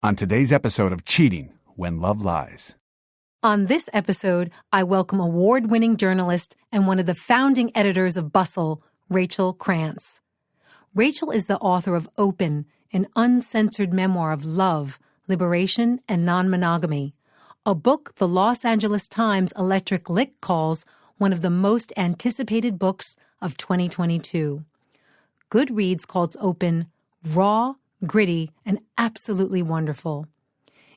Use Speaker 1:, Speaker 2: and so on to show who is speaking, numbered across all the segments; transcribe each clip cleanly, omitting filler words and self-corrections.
Speaker 1: on today's episode of Cheating When Love Lies.
Speaker 2: On this episode, I welcome award-winning journalist and one of the founding editors of Bustle, Rachel Krantz. Rachel is the author of Open, an uncensored memoir of love, liberation, and non-monogamy, a book the Los Angeles Times Electric Lick calls one of the most anticipated books of 2022. Goodreads calls Open raw, gritty, and absolutely wonderful.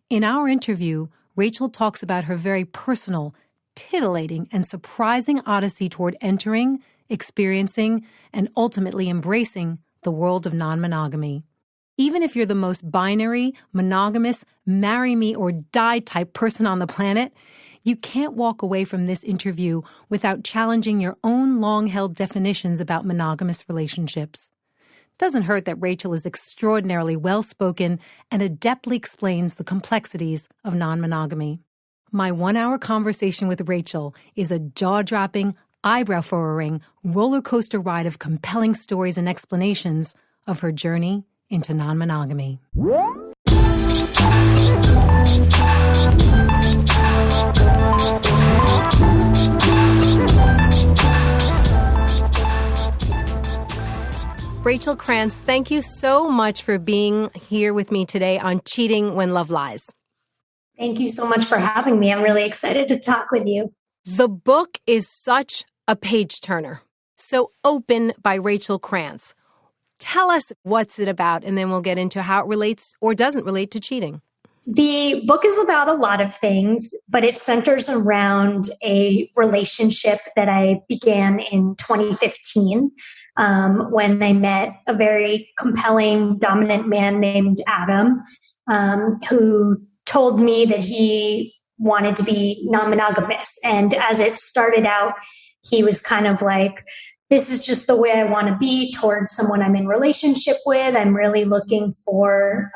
Speaker 2: In our interview, Rachel talks about her very personal, titillating, and surprising odyssey toward entering, experiencing, and ultimately embracing the world of non-monogamy. Even if you're the most binary, monogamous, marry me or die type person on the planet, you can't walk away from this interview without challenging your own long-held definitions about monogamous relationships. Doesn't hurt that Rachel is extraordinarily well-spoken and adeptly explains the complexities of non-monogamy. My one-hour conversation with Rachel is a jaw-dropping, eyebrow-furrowing roller coaster ride of compelling stories and explanations of her journey into non-monogamy. Rachel Krantz, thank you so much for being here with me today on Cheating When Love Lies.
Speaker 3: Thank you so much for having me. I'm really excited to talk with you.
Speaker 2: The book is such a page-turner. So Open by Rachel Krantz. Tell us what's it about, and then we'll get into how it relates or doesn't relate to cheating.
Speaker 3: The book is about a lot of things, but it centers around a relationship that I began in 2015 when I met a very compelling, dominant man named Adam, who told me that he wanted to be non-monogamous. And as it started out, he was kind of like, this is just the way I want to be towards someone I'm in relationship with. I'm really looking for,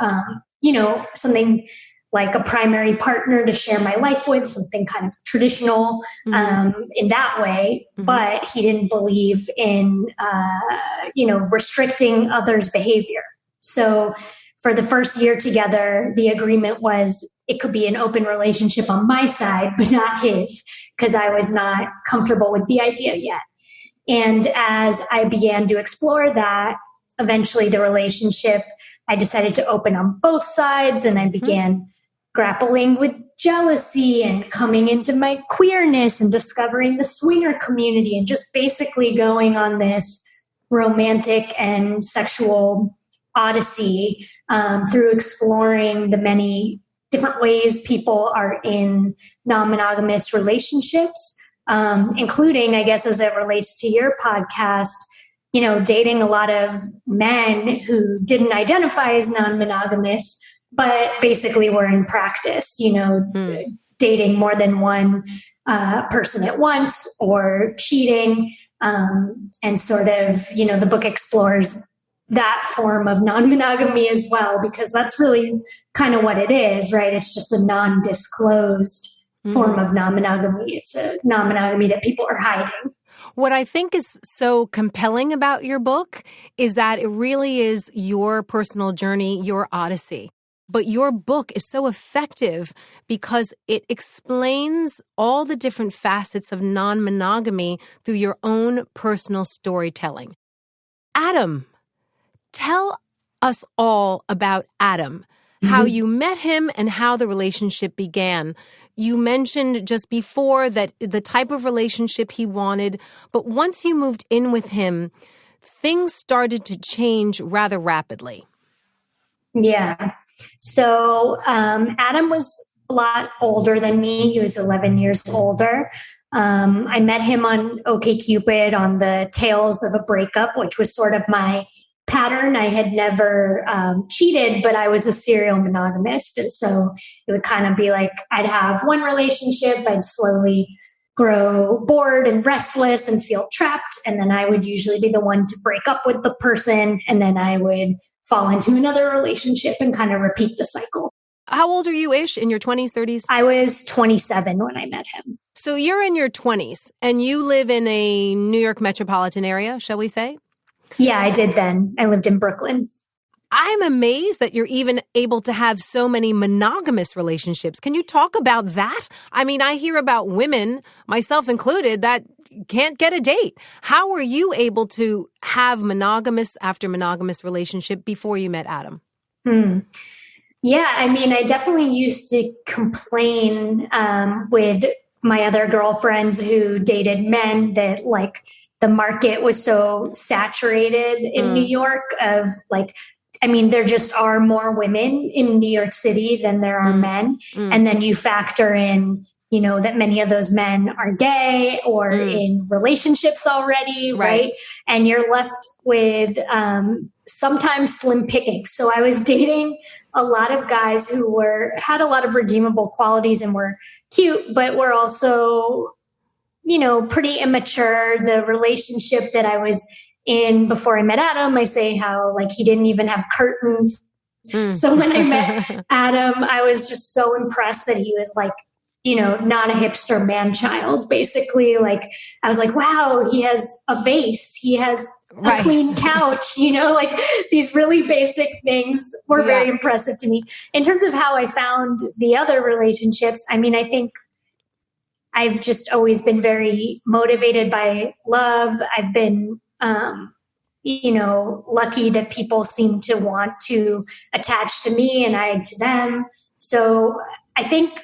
Speaker 3: something like a primary partner to share my life with, something kind of traditional in that way. Mm-hmm. But he didn't believe in, restricting others' behavior. So for the first year together, the agreement was it could be an open relationship on my side, but not his, because I was not comfortable with the idea yet. And as I began to explore that, eventually the relationship, I decided to open on both sides, and I began grappling with jealousy and coming into my queerness and discovering the swinger community and just basically going on this romantic and sexual odyssey through exploring the many different ways people are in non-monogamous relationships, including, I guess, as it relates to your podcast, dating a lot of men who didn't identify as non-monogamous, but basically were in practice, dating more than one person at once or cheating. And sort of, the book explores that form of non-monogamy as well, because that's really kind of what it is, right? It's just a non-disclosed form of non-monogamy. It's a non-monogamy that people are hiding.
Speaker 2: What I think is so compelling about your book is that it really is your personal journey, your odyssey. But your book is so effective because it explains all the different facets of non-monogamy through your own personal storytelling. Adam, tell us all about Adam, how you met him and how the relationship began. You mentioned just before that the type of relationship he wanted, but once you moved in with him, things started to change rather rapidly.
Speaker 3: Yeah. So Adam was a lot older than me. He was 11 years older. I met him on OkCupid on the tails of a breakup, which was sort of my pattern. I had never cheated, but I was a serial monogamist. And so it would kind of be like I'd have one relationship, I'd slowly grow bored and restless and feel trapped. And then I would usually be the one to break up with the person. And then I would fall into another relationship and kind of repeat the cycle.
Speaker 2: How old are you-ish? In your 20s, 30s?
Speaker 3: I was 27 when I met him.
Speaker 2: So you're in your 20s and you live in a New York metropolitan area, shall we say?
Speaker 3: Yeah, I did then. I lived in Brooklyn.
Speaker 2: I'm amazed that you're even able to have so many monogamous relationships. Can you talk about that? I mean, I hear about women, myself included, that can't get a date. How were you able to have monogamous after monogamous relationship before you met Adam?
Speaker 3: Yeah, I mean, I definitely used to complain with my other girlfriends who dated men that like the market was so saturated in New York of like, I mean, there just are more women in New York City than there are men. And then you factor in, you know, that many of those men are gay or in relationships already, right? And you're left with sometimes slim pickings. So I was dating a lot of guys who had a lot of redeemable qualities and were cute, but were also, you know, pretty immature. The relationship that I was in before I met Adam, I say how like he didn't even have curtains. So when I met Adam, I was just so impressed that he was like, you know, not a hipster man child, basically. Like, I was like, wow, he has a vase. He has a clean couch, you know, like these really basic things were very impressive to me. In terms of how I found the other relationships, I mean, I think I've just always been very motivated by love. I've been, you know, lucky that people seem to want to attach to me and I to them. So I think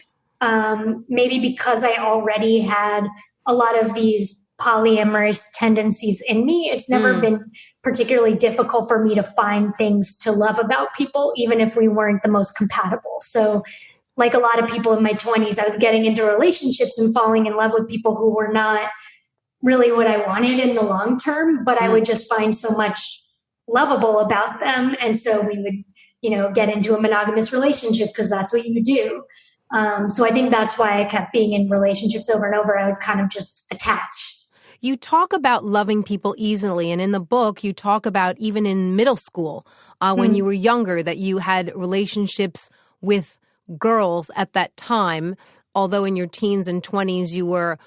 Speaker 3: maybe because I already had a lot of these polyamorous tendencies in me, it's never been particularly difficult for me to find things to love about people, even if we weren't the most compatible. So like a lot of people in my 20s, I was getting into relationships and falling in love with people who were not really what I wanted in the long term, but I would just find so much lovable about them. And so we would, you know, get into a monogamous relationship because that's what you do. So I think that's why I kept being in relationships over and over. I would kind of just attach.
Speaker 2: You talk about loving people easily. And in the book, you talk about even in middle school, when you were younger, that you had relationships with girls at that time, although in your teens and 20s, you were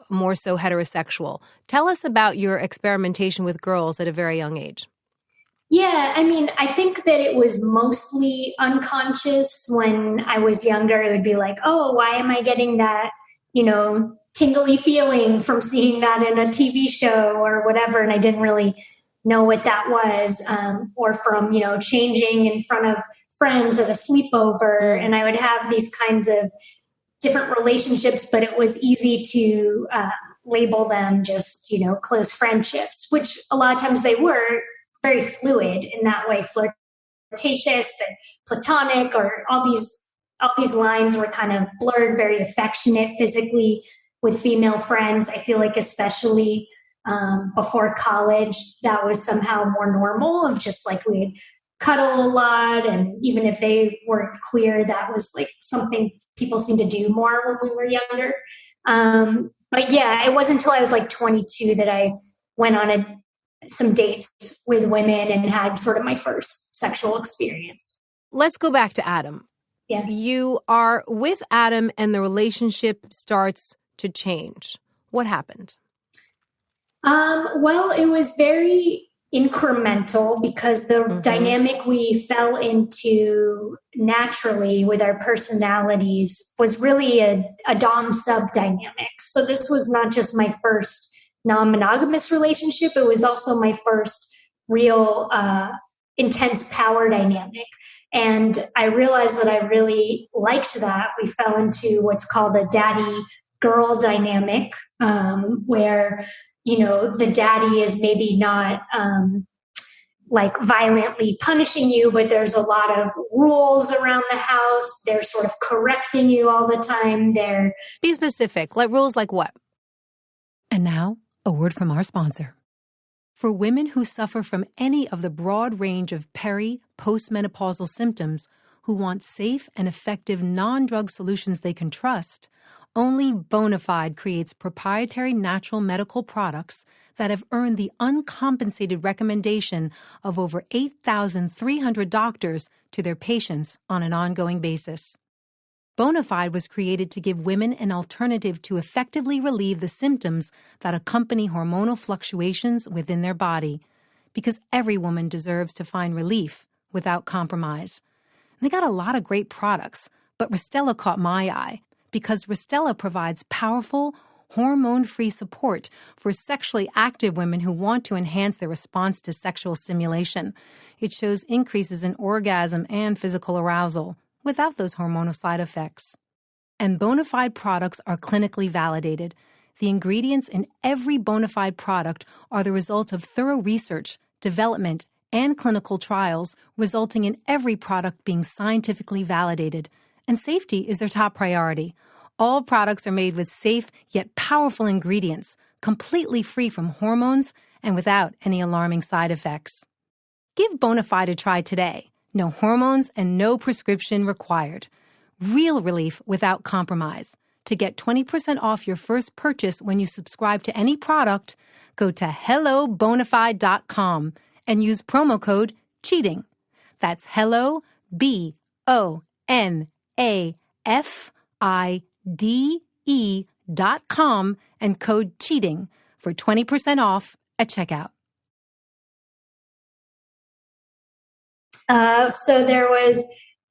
Speaker 2: more so heterosexual. Tell us about your experimentation with girls at a very young age.
Speaker 3: Yeah, I mean, I think that it was mostly unconscious. When I was younger, it would be like, oh, why am I getting that, you know, tingly feeling from seeing that in a TV show or whatever. And I didn't really know what that was, or from, you know, changing in front of friends at a sleepover. And I would have these kinds of different relationships, but it was easy to label them just, you know, close friendships, which a lot of times they were very fluid in that way, flirtatious, but platonic, or all these lines were kind of blurred, very affectionate physically with female friends. I feel like especially before college, that was somehow more normal, of just like we'd cuddle a lot. And even if they weren't queer, that was like something people seemed to do more when we were younger. But yeah, it wasn't until I was like 22 that I went on some dates with women and had sort of my first sexual experience.
Speaker 2: Let's go back to Adam.
Speaker 3: Yeah.
Speaker 2: You are with Adam and the relationship starts to change. What happened?
Speaker 3: Well, it was very incremental because the dynamic we fell into naturally with our personalities was really a dom-sub dynamic. So this was not just my first non-monogamous relationship. It was also my first real intense power dynamic. And I realized that I really liked that. We fell into what's called a daddy-girl dynamic, where, you know, the daddy is maybe not like violently punishing you, but there's a lot of rules around the house. They're sort of correcting you all the time.
Speaker 2: Be specific. Like rules like what? And now, a word from our sponsor. For women who suffer from any of the broad range of postmenopausal symptoms, who want safe and effective non-drug solutions they can trust, only Bonafide creates proprietary natural medical products that have earned the uncompensated recommendation of over 8,300 doctors to their patients on an ongoing basis. Bonafide was created to give women an alternative to effectively relieve the symptoms that accompany hormonal fluctuations within their body, because every woman deserves to find relief without compromise. They got a lot of great products, but Ristella caught my eye because Ristella provides powerful, hormone-free support for sexually active women who want to enhance their response to sexual stimulation. It shows increases in orgasm and physical arousal without those hormonal side effects. And bona fide products are clinically validated. The ingredients in every bona fide product are the result of thorough research, development, and clinical trials, resulting in every product being scientifically validated. And safety is their top priority. All products are made with safe yet powerful ingredients, completely free from hormones and without any alarming side effects. Give Bonafide a try today. No hormones and no prescription required. Real relief without compromise. To get 20% off your first purchase when you subscribe to any product, go to hellobonafide.com and use promo code CHEATING. That's hello, BONAFIDE.com and code CHEATING for 20% off at checkout.
Speaker 3: So there was,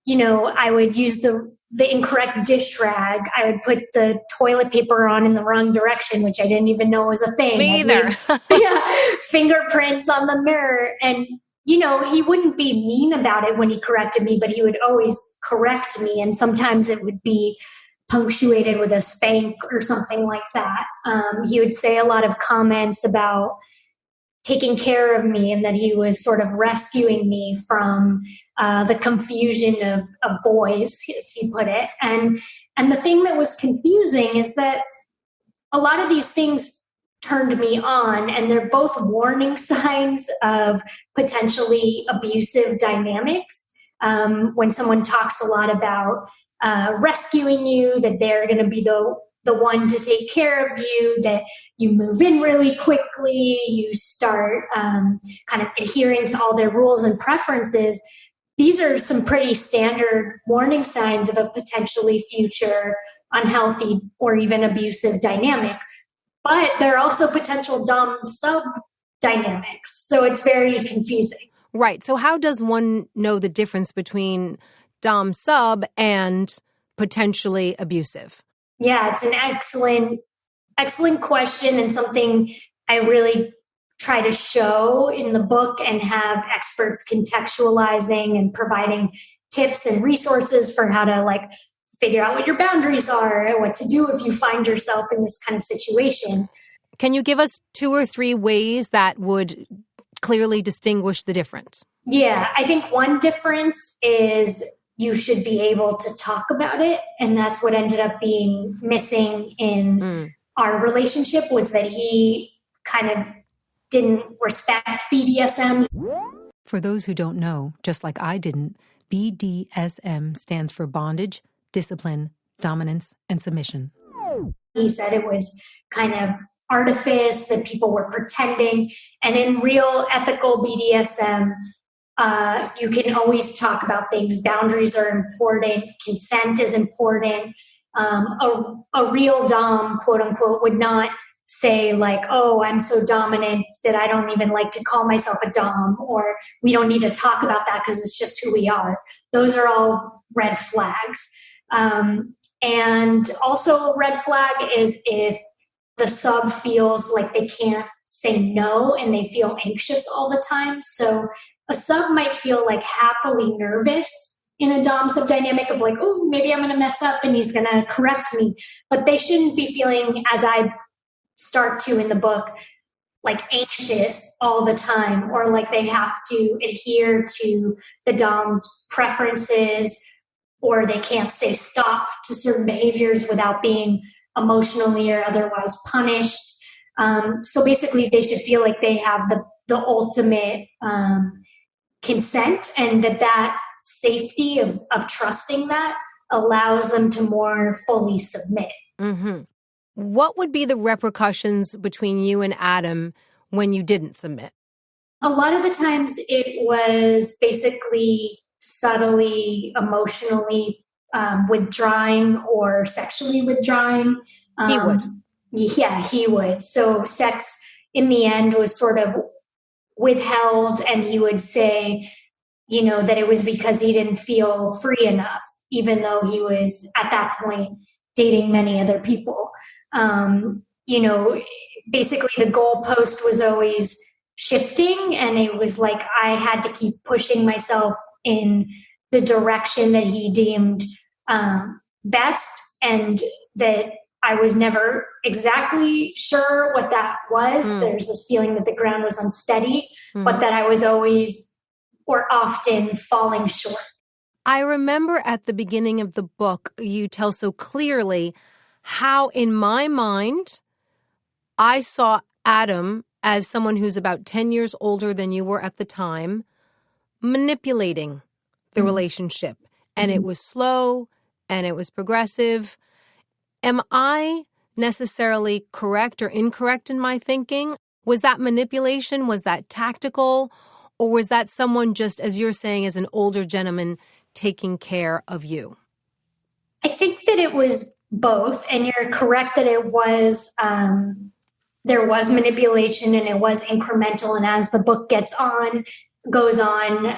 Speaker 3: I would use the incorrect dish rag. I would put the toilet paper on in the wrong direction, which I didn't even know was a thing.
Speaker 2: Me either.
Speaker 3: Fingerprints on the mirror. And, he wouldn't be mean about it when he corrected me, but he would always correct me. And sometimes it would be punctuated with a spank or something like that. He would say a lot of comments about taking care of me and that he was sort of rescuing me from the confusion of boys, as he put it. And the thing that was confusing is that a lot of these things turned me on, and they're both warning signs of potentially abusive dynamics. When someone talks a lot about rescuing you, that they're going to be the one to take care of you, that you move in really quickly, you start kind of adhering to all their rules and preferences. These are some pretty standard warning signs of a potentially future unhealthy or even abusive dynamic. But there are also potential dom-sub dynamics. So it's very confusing.
Speaker 2: Right. So how does one know the difference between dom-sub and potentially abusive?
Speaker 3: Yeah, it's an excellent question, and something I really try to show in the book and have experts contextualizing and providing tips and resources for how to figure out what your boundaries are and what to do if you find yourself in this kind of situation.
Speaker 2: Can you give us 2 or 3 ways that would clearly distinguish the difference?
Speaker 3: Yeah, I think one difference is you should be able to talk about it. And that's what ended up being missing in our relationship, was that he kind of didn't respect BDSM.
Speaker 2: For those who don't know, just like I didn't, BDSM stands for bondage, discipline, dominance, and submission.
Speaker 3: He said it was kind of artifice, that people were pretending. And in real ethical BDSM, you can always talk about things. Boundaries are important. Consent is important. A real dom, quote unquote, would not say oh, I'm so dominant that I don't even like to call myself a dom, or we don't need to talk about that because it's just who we are. Those are all red flags. And also a red flag is if the sub feels like they can't say no and they feel anxious all the time. So a sub might feel happily nervous in a dom-sub dynamic of oh, maybe I'm going to mess up and he's going to correct me. But they shouldn't be feeling, as I start to in the book, anxious all the time, or they have to adhere to the dom's preferences, or they can't say stop to certain behaviors without being emotionally or otherwise punished. So basically they should feel like they have the ultimate consent, and that safety of trusting that allows them to more fully submit.
Speaker 2: Mm-hmm. What would be the repercussions between you and Adam when you didn't submit?
Speaker 3: A lot of the times it was basically subtly, emotionally withdrawing or sexually withdrawing.
Speaker 2: He would.
Speaker 3: Yeah, he would. So sex in the end was sort of withheld, and he would say, that it was because he didn't feel free enough, even though he was at that point dating many other people. Basically the goalpost was always shifting, and it was like I had to keep pushing myself in the direction that he deemed best, and that I was never exactly sure what that was. There's this feeling that the ground was unsteady, but that I was always or often falling short.
Speaker 2: I remember at the beginning of the book, you tell so clearly how in my mind, I saw Adam as someone who's about 10 years older than you were at the time, manipulating the relationship. And it was slow and it was progressive. Am I necessarily correct or incorrect in my thinking? Was that manipulation? Was that tactical? Or was that someone just, as you're saying, as an older gentleman taking care of you?
Speaker 3: I think that it was both. And you're correct that it was, there was manipulation and it was incremental. And as the book goes on,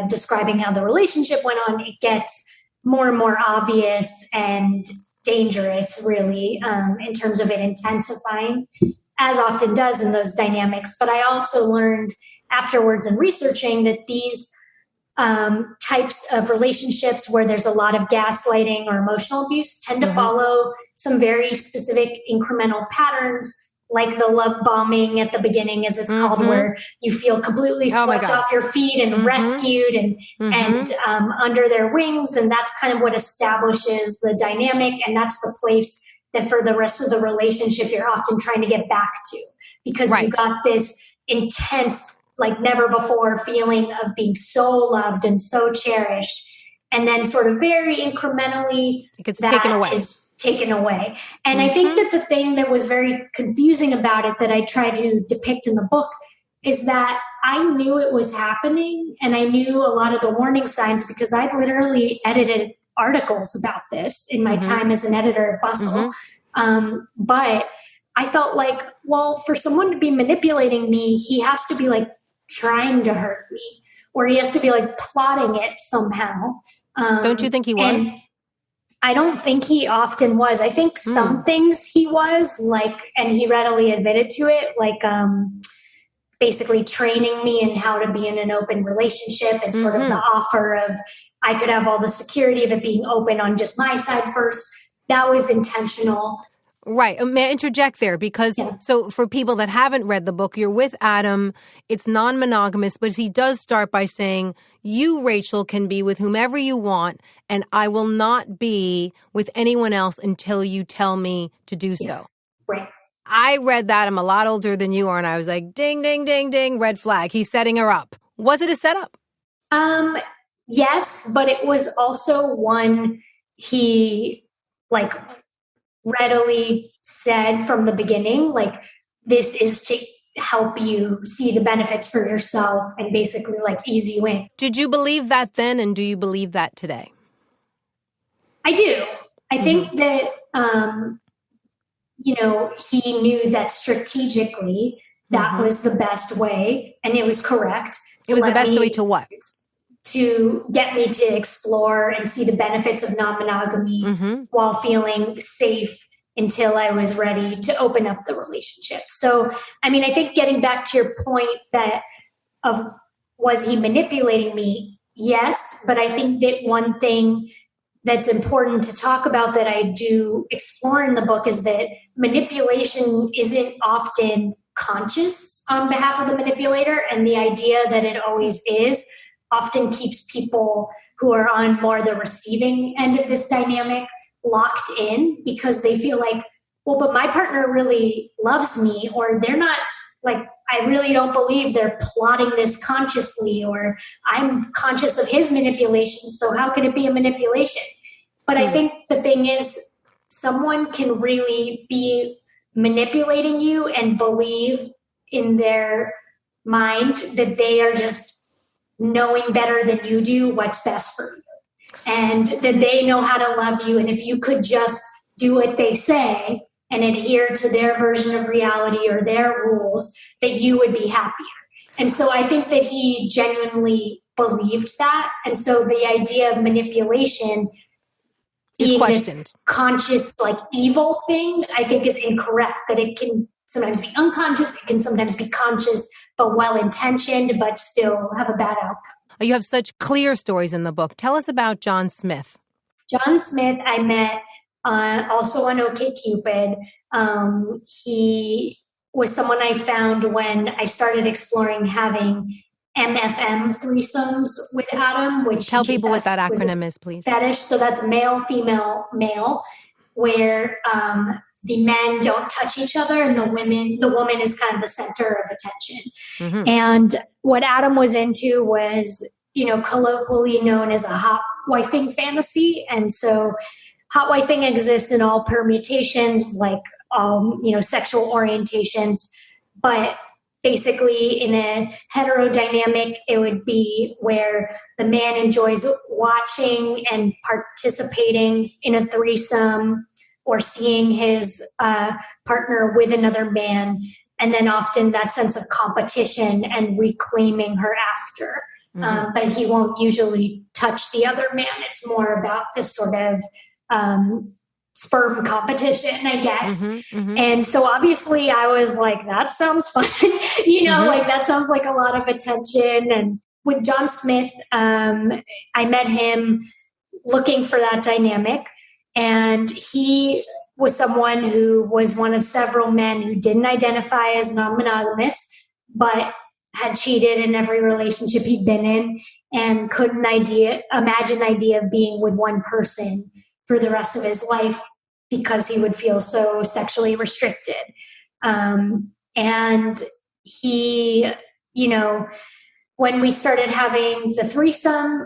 Speaker 3: describing how the relationship went on, it gets more and more obvious and dangerous, really, in terms of it intensifying, as often does in those dynamics. But I also learned afterwards in researching that these types of relationships where there's a lot of gaslighting or emotional abuse tend to follow some very specific incremental patterns, like the love bombing at the beginning, as it's called, where you feel completely swept off your feet and rescued and under their wings. And that's kind of what establishes the dynamic. And that's the place that for the rest of the relationship, you're often trying to get back to, because you got this intense, like never before feeling of being so loved and so cherished. And then sort of very incrementally,
Speaker 2: it gets taken away.
Speaker 3: Is taken away. And I think that the thing that was very confusing about it that I try to depict in the book is that I knew it was happening, and I knew a lot of the warning signs because I'd literally edited articles about this in my time as an editor at Bustle. But I felt like, well, for someone to be manipulating me, he has to be like trying to hurt me, or he has to be like plotting it somehow.
Speaker 2: Don't you think he was?
Speaker 3: I don't think he often was. I think some things he was, like, and he readily admitted to it, like basically training me in how to be in an open relationship, and sort of the offer of I could have all the security of it being open on just my side first. That was intentional.
Speaker 2: Right. May I interject there? Because so for people that haven't read the book, you're with Adam. It's non-monogamous, but he does start by saying, you, Rachel, can be with whomever you want, and I will not be with anyone else until you tell me to do so.
Speaker 3: Right.
Speaker 2: I read that. I'm a lot older than you are, and I was like, ding, ding, ding, ding, red flag. He's setting her up. Was it a setup?
Speaker 3: Yes, but it was also one he, like, readily said from the beginning, like, this is to help you see the benefits for yourself and basically like ease you in.
Speaker 2: Did you believe that then, and do you believe that today?
Speaker 3: I do. I think that, he knew that strategically that was the best way, and it was correct.
Speaker 2: It was the best way to what?
Speaker 3: To get me to explore and see the benefits of non-monogamy while feeling safe until I was ready to open up the relationship. So, I mean, I think getting back to your point was he manipulating me? Yes. But I think that one thing that's important to talk about that I do explore in the book is that manipulation isn't often conscious on behalf of the manipulator. And the idea that it always is often keeps people who are on more the receiving end of this dynamic locked in, because they feel like, well, but my partner really loves me, or they're not, like, I really don't believe they're plotting this consciously, or I'm conscious of his manipulation, so how can it be a manipulation? But I think the thing is, someone can really be manipulating you and believe in their mind that they are just knowing better than you do what's best for you, and that they know how to love you. And if you could just do what they say and adhere to their version of reality or their rules, that you would be happier. And so I think that he genuinely believed that. And so the idea of manipulation
Speaker 2: is
Speaker 3: being
Speaker 2: questioned.
Speaker 3: This conscious, like evil thing, I think is incorrect, that it can sometimes be unconscious, it can sometimes be conscious, but well-intentioned, but still have a bad outcome.
Speaker 2: You have such clear stories in the book. Tell us about John Smith.
Speaker 3: John Smith, I met also on OkCupid. He was someone I found when I started exploring having MFM threesomes with Adam, which
Speaker 2: tell people what that acronym is, please.
Speaker 3: Fetish. So that's male, female, male, where the men don't touch each other and the woman is kind of the center of attention. Mm-hmm. And what Adam was into was, colloquially known as a hot wifing fantasy. And so hot wifing exists in all permutations, like all, sexual orientations, but basically in a heterodynamic, it would be where the man enjoys watching and participating in a threesome or seeing his partner with another man, and then often that sense of competition and reclaiming her after. Mm-hmm. But he won't usually touch the other man. It's more about this sort of sperm competition, I guess. Mm-hmm, mm-hmm. And so obviously I was like, that sounds fun. Mm-hmm. Like that sounds like a lot of attention. And with John Smith, I met him looking for that dynamic. And he was someone who was one of several men who didn't identify as non-monogamous, but had cheated in every relationship he'd been in and couldn't imagine the idea of being with one person for the rest of his life because he would feel so sexually restricted. And he, when we started having the threesome,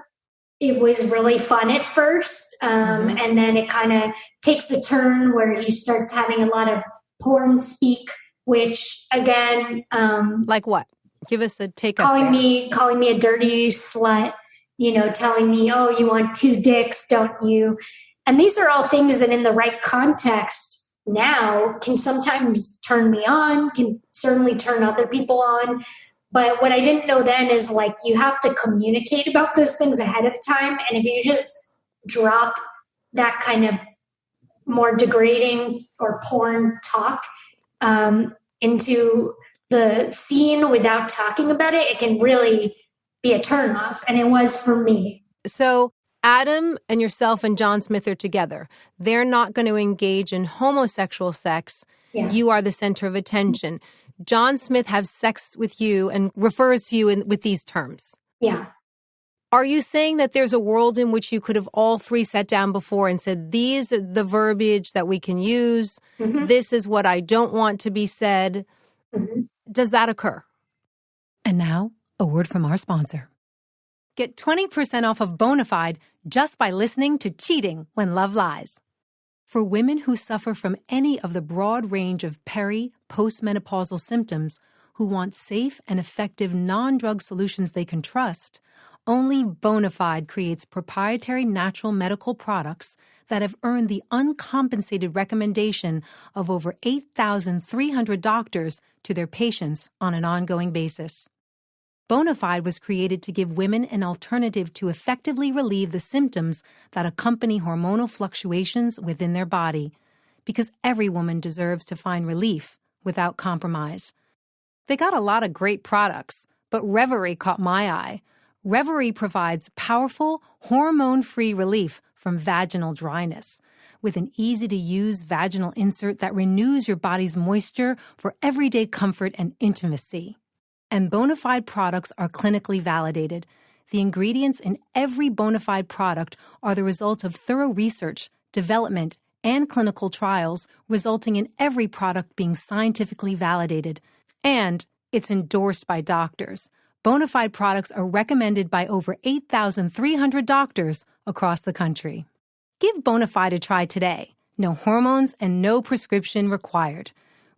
Speaker 3: it was really fun at first. Mm-hmm. And then it kind of takes a turn where he starts having a lot of porn speak, which again...
Speaker 2: like what? Give us a take.
Speaker 3: Calling me a dirty slut, telling me, oh, you want 2 dicks, don't you? And these are all things that in the right context now can sometimes turn me on, can certainly turn other people on. But what I didn't know then is like you have to communicate about those things ahead of time. And if you just drop that kind of more degrading or porn talk into the scene without talking about it, it can really be a turnoff. And it was for me.
Speaker 2: So Adam and yourself and John Smith are together. They're not going to engage in homosexual sex. Yeah. You are the center of attention. John Smith has sex with you and refers to you with these terms.
Speaker 3: Yeah.
Speaker 2: Are you saying that there's a world in which you could have all three sat down before and said, these are the verbiage that we can use. Mm-hmm. This is what I don't want to be said. Mm-hmm. Does that occur? And now, a word from our sponsor. Get 20% off of Bonafide just by listening to Cheating When Love Lies. For women who suffer from any of the broad range of postmenopausal symptoms who want safe and effective non-drug solutions they can trust, only Bonafide creates proprietary natural medical products that have earned the uncompensated recommendation of over 8,300 doctors to their patients on an ongoing basis. Bonafide was created to give women an alternative to effectively relieve the symptoms that accompany hormonal fluctuations within their body, because every woman deserves to find relief without compromise. They got a lot of great products, but Reverie caught my eye. Reverie provides powerful, hormone-free relief from vaginal dryness, with an easy-to-use vaginal insert that renews your body's moisture for everyday comfort and intimacy. And Bonafide products are clinically validated. The ingredients in every Bonafide product are the result of thorough research, development, and clinical trials, resulting in every product being scientifically validated. And it's endorsed by doctors. Bonafide products are recommended by over 8,300 doctors across the country. Give Bonafide a try today. No hormones and no prescription required.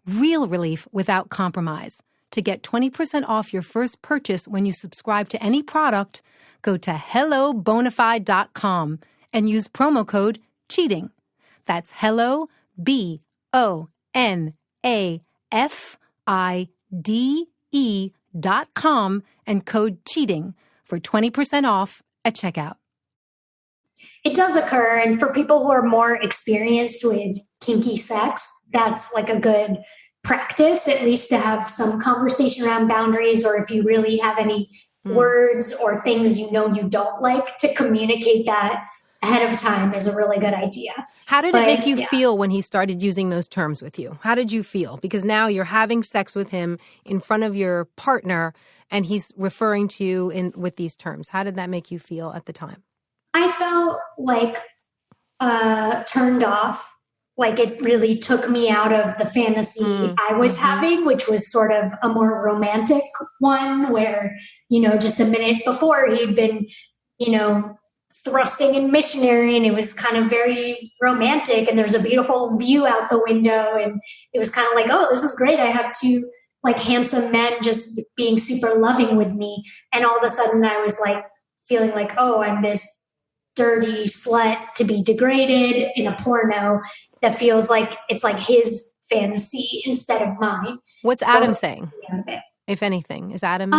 Speaker 2: Real relief without compromise. To get 20% off your first purchase when you subscribe to any product, go to hellobonafide.com and use promo code CHEATING. That's hello, BONAFIDE.com and code CHEATING for 20% off at checkout.
Speaker 3: It does occur. And for people who are more experienced with kinky sex, that's like a good practice, at least to have some conversation around boundaries, or if you really have any words or things you don't like, to communicate that ahead of time is a really good idea.
Speaker 2: How did it make you feel when he started using those terms with you? How did you feel? Because now you're having sex with him in front of your partner and he's referring to you with these terms. How did that make you feel at the time?
Speaker 3: I felt like turned off. Like it really took me out of the fantasy I was having, which was sort of a more romantic one where, just a minute before he'd been, thrusting in missionary, and it was kind of very romantic, and there's a beautiful view out the window, and it was kind of like, oh, this is great. I have two like handsome men just being super loving with me. And all of a sudden I was like feeling like, oh, I'm this dirty slut to be degraded in a porno that feels like it's like his fantasy instead of mine.
Speaker 2: What's Adam saying, if anything? Is Adam...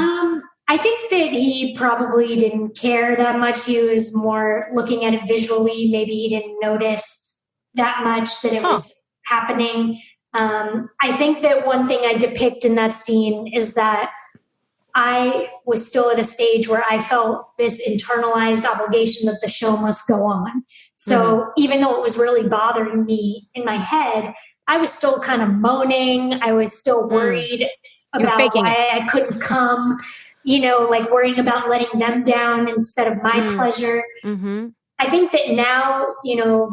Speaker 3: I think that he probably didn't care that much. He was more looking at it visually. Maybe he didn't notice that much that it was happening. I think that one thing I depict in that scene is that I was still at a stage where I felt this internalized obligation that the show must go on. So even though it was really bothering me in my head, I was still kind of moaning. I was still worried about why I couldn't come, like worrying about letting them down instead of my pleasure. I think that now,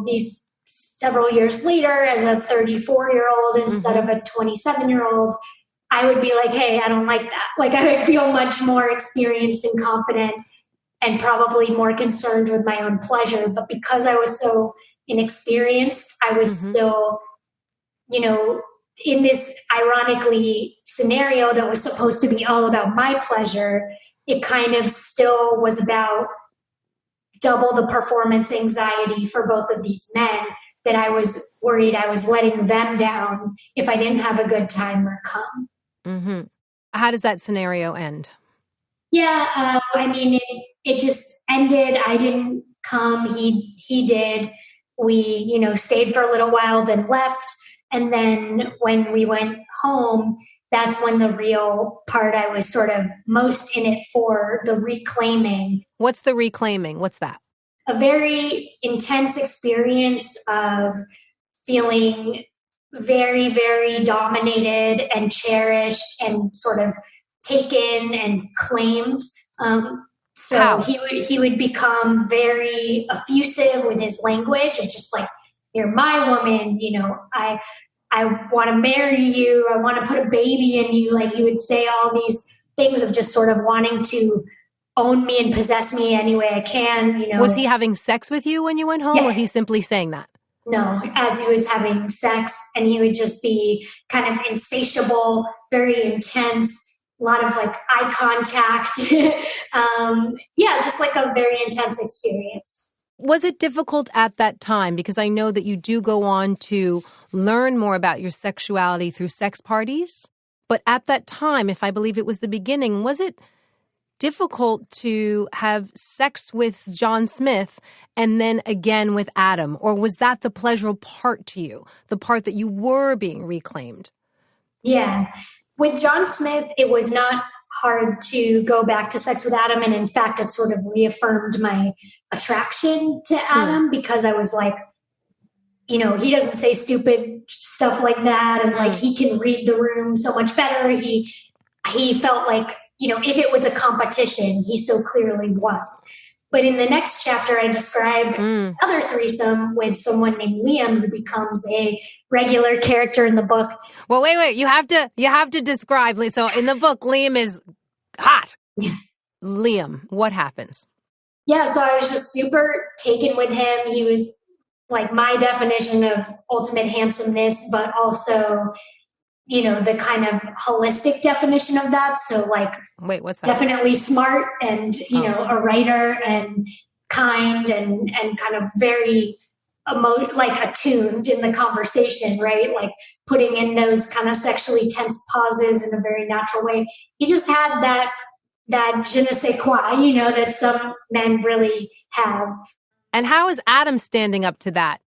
Speaker 3: these several years later, as a 34-year-old instead of a 27-year-old, I would be like, hey, I don't like that. Like I would feel much more experienced and confident and probably more concerned with my own pleasure. But because I was so inexperienced, I was still, in this ironically scenario that was supposed to be all about my pleasure, it kind of still was about double the performance anxiety for both of these men, that I was worried I was letting them down if I didn't have a good time or come.
Speaker 2: How does that scenario end?
Speaker 3: Yeah, it just ended. I didn't come. He did. We, stayed for a little while, then left. And then when we went home, that's when the real part I was sort of most in it for, the reclaiming.
Speaker 2: What's the reclaiming? What's that?
Speaker 3: A very intense experience of feeling very, very dominated and cherished and sort of taken and claimed. So he would become very effusive with his language of just like, you're my woman, I want to marry you. I want to put a baby in you. Like he would say all these things of just sort of wanting to own me and possess me any way I can.
Speaker 2: Was he having sex with you when you went home, or he's simply saying that?
Speaker 3: No, as he was having sex, and he would just be kind of insatiable, very intense, a lot of like eye contact. Just like a very intense experience.
Speaker 2: Was it difficult at that time? Because I know that you do go on to learn more about your sexuality through sex parties. But at that time, if I believe it was the beginning, was it difficult to have sex with John Smith and then again with Adam? Or was that the pleasurable part to you, the part that you were being reclaimed?
Speaker 3: Yeah. With John Smith, it was not hard to go back to sex with Adam. And in fact, it sort of reaffirmed my attraction to Adam because I was like, he doesn't say stupid stuff like that. And like, he can read the room so much better. He felt like, if it was a competition, he so clearly won. But in the next chapter, I describe another threesome with someone named Liam, who becomes a regular character in the book.
Speaker 2: Well, wait. You have to describe. So in the book, Liam is hot. Liam, what happens?
Speaker 3: Yeah, so I was just super taken with him. He was like my definition of ultimate handsomeness, but also, the kind of holistic definition of that. So like,
Speaker 2: wait, what's that?
Speaker 3: Definitely smart and, a writer and kind and kind of very attuned in the conversation, right? Like putting in those kind of sexually tense pauses in a very natural way. He just had that je ne sais quoi, that some men really have.
Speaker 2: And how is Adam standing up to that?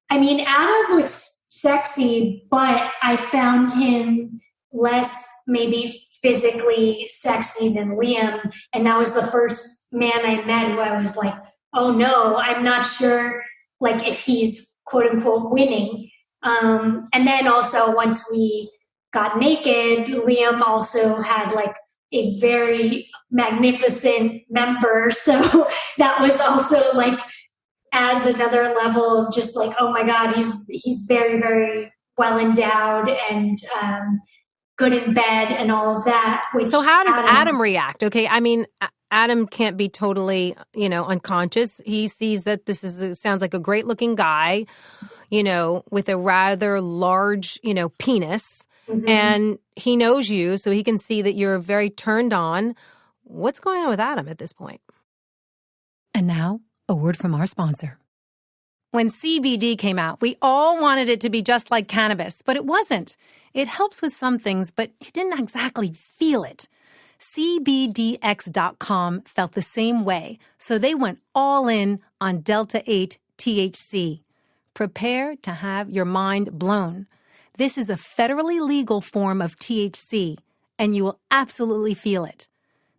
Speaker 3: I mean, Adam was sexy, but I found him less maybe physically sexy than Liam. And that was the first man I met who I was like, oh no, I'm not sure like if he's quote unquote winning. And then also once we got naked, Liam also had like a very magnificent member. So that was also like adds another level of just like, oh my God, he's very, very well endowed and good in bed and all of that.
Speaker 2: So how does Adam react? Okay, I mean, Adam can't be totally, unconscious. He sees that sounds like a great looking guy, with a rather large, penis. Mm-hmm. And he knows you, so he can see that you're very turned on. What's going on with Adam at this point?
Speaker 4: And now, a word from our sponsor.
Speaker 2: When CBD came out, we all wanted it to be just like cannabis, but it wasn't. It helps with some things, but you didn't exactly feel it. CBDX.com felt the same way, so they went all in on Delta-8 THC. Prepare to have your mind blown. This is a federally legal form of THC, and you will absolutely feel it.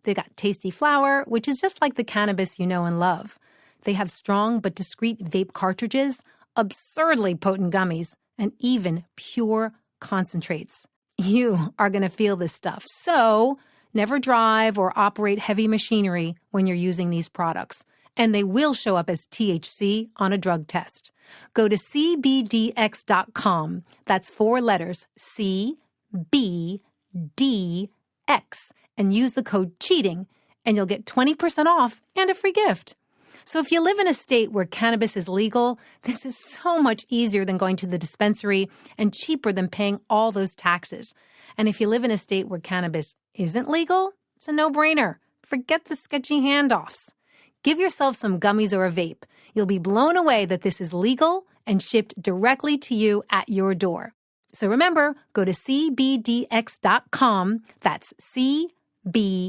Speaker 2: They got tasty flower, which is just like the cannabis you know and love. They have strong but discreet vape cartridges, absurdly potent gummies, and even pure concentrates. You are going to feel this stuff. So never drive or operate heavy machinery when you're using these products. And they will show up as THC on a drug test. Go to CBDX.com. That's 4 letters, CBDX, and use the code CHEATING, and you'll get 20% off and a free gift. So if you live in a state where cannabis is legal, this is so much easier than going to the dispensary and cheaper than paying all those taxes. And if you live in a state where cannabis isn't legal, it's a no-brainer. Forget the sketchy handoffs. Give yourself some gummies or a vape. You'll be blown away that this is legal and shipped directly to you at your door. So remember, go to CBDX.com, that's CBDX,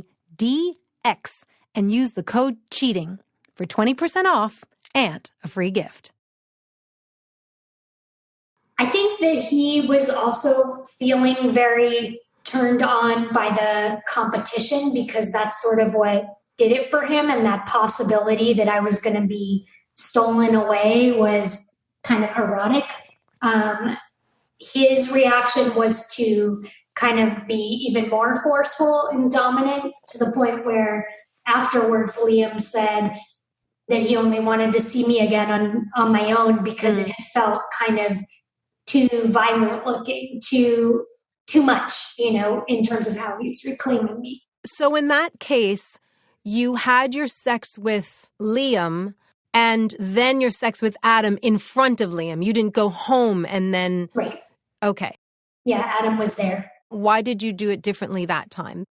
Speaker 2: and use the code CHEATING for 20% off and a free gift.
Speaker 3: I think that he was also feeling very turned on by the competition because that's sort of what did it for him. And that possibility that I was going to be stolen away was kind of erotic. His reaction was to kind of be even more forceful and dominant to the point where afterwards Liam said that he only wanted to see me again on my own because it had felt kind of too violent looking, too much, in terms of how he was reclaiming me.
Speaker 2: So in that case, you had your sex with Liam and then your sex with Adam in front of Liam. You didn't go home and then...
Speaker 3: Right.
Speaker 2: Okay.
Speaker 3: Yeah, Adam was there.
Speaker 2: Why did you do it differently that time?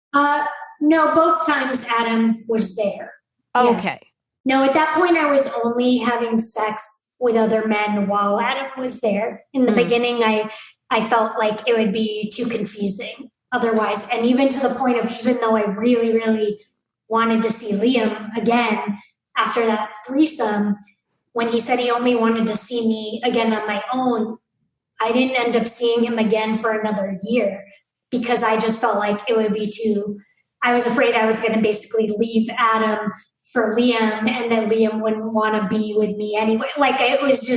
Speaker 3: No, both times Adam was there.
Speaker 2: Okay.
Speaker 3: Yeah. No, at that point I was only having sex with other men while Adam was there. In the beginning, I felt like it would be too confusing otherwise. And even to the point of, even though I really, really wanted to see Liam again after that threesome, when he said he only wanted to see me again on my own, I didn't end up seeing him again for another year because I just felt like it would be I was afraid I was going to basically leave Adam for Liam and that Liam wouldn't want to be with me anyway. Like I was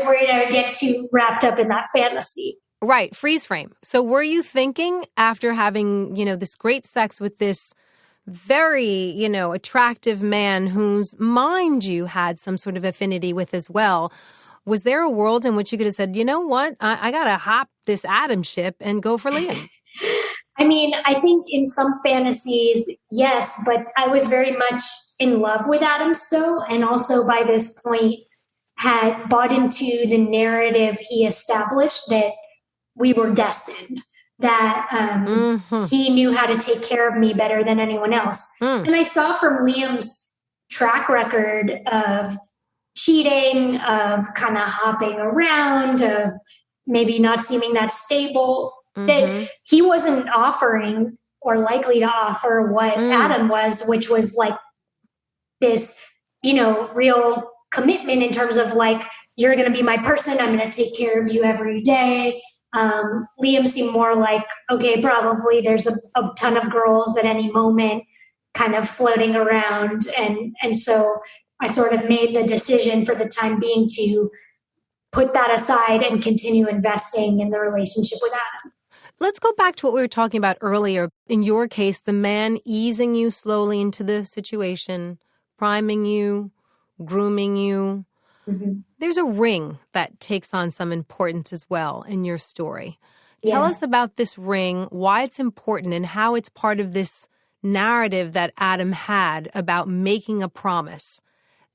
Speaker 3: worried I would get too wrapped up in that fantasy.
Speaker 2: Right. Freeze frame. So were you thinking after having, this great sex with this very, attractive man whose mind you had some sort of affinity with as well, was there a world in which you could have said, you know what, I got to hop this Adam ship and go for Liam?
Speaker 3: I mean, I think in some fantasies, yes, but I was very much in love with Adam still. And also by this point had bought into the narrative he established that we were destined, that he knew how to take care of me better than anyone else. And I saw from Liam's track record of cheating, of kind of hopping around, of maybe not seeming that stable, that he wasn't offering or likely to offer what Adam was, which was like this, real commitment in terms of like, you're going to be my person. I'm going to take care of you every day. Liam seemed more like, okay, probably there's a ton of girls at any moment kind of floating around. And so I sort of made the decision for the time being to put that aside and continue investing in the relationship with Adam.
Speaker 2: Let's go back to what we were talking about earlier. In your case, the man easing you slowly into the situation, priming you, grooming you. Mm-hmm. There's a ring that takes on some importance as well in your story. Yeah. Tell us about this ring, why it's important, and how it's part of this narrative that Adam had about making a promise.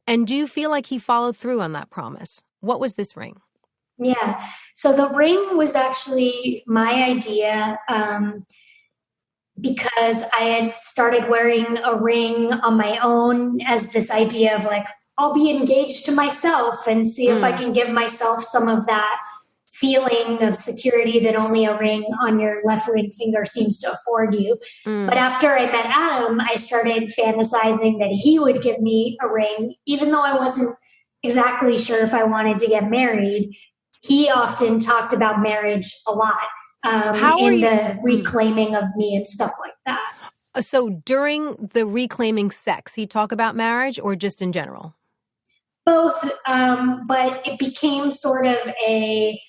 Speaker 2: And do you feel like he followed through on that promise? What was this ring?
Speaker 3: Yeah. So the ring was actually my idea because I had started wearing a ring on my own as this idea of like, I'll be engaged to myself and see if I can give myself some of that feeling of security that only a ring on your left ring finger seems to afford you. But after I met Adam, I started fantasizing that he would give me a ring, even though I wasn't exactly sure if I wanted to get married. He often talked about marriage a lot the reclaiming of me and stuff like that.
Speaker 2: So during the reclaiming sex, he'd talk about marriage or just in general?
Speaker 3: Both, but it became sort of a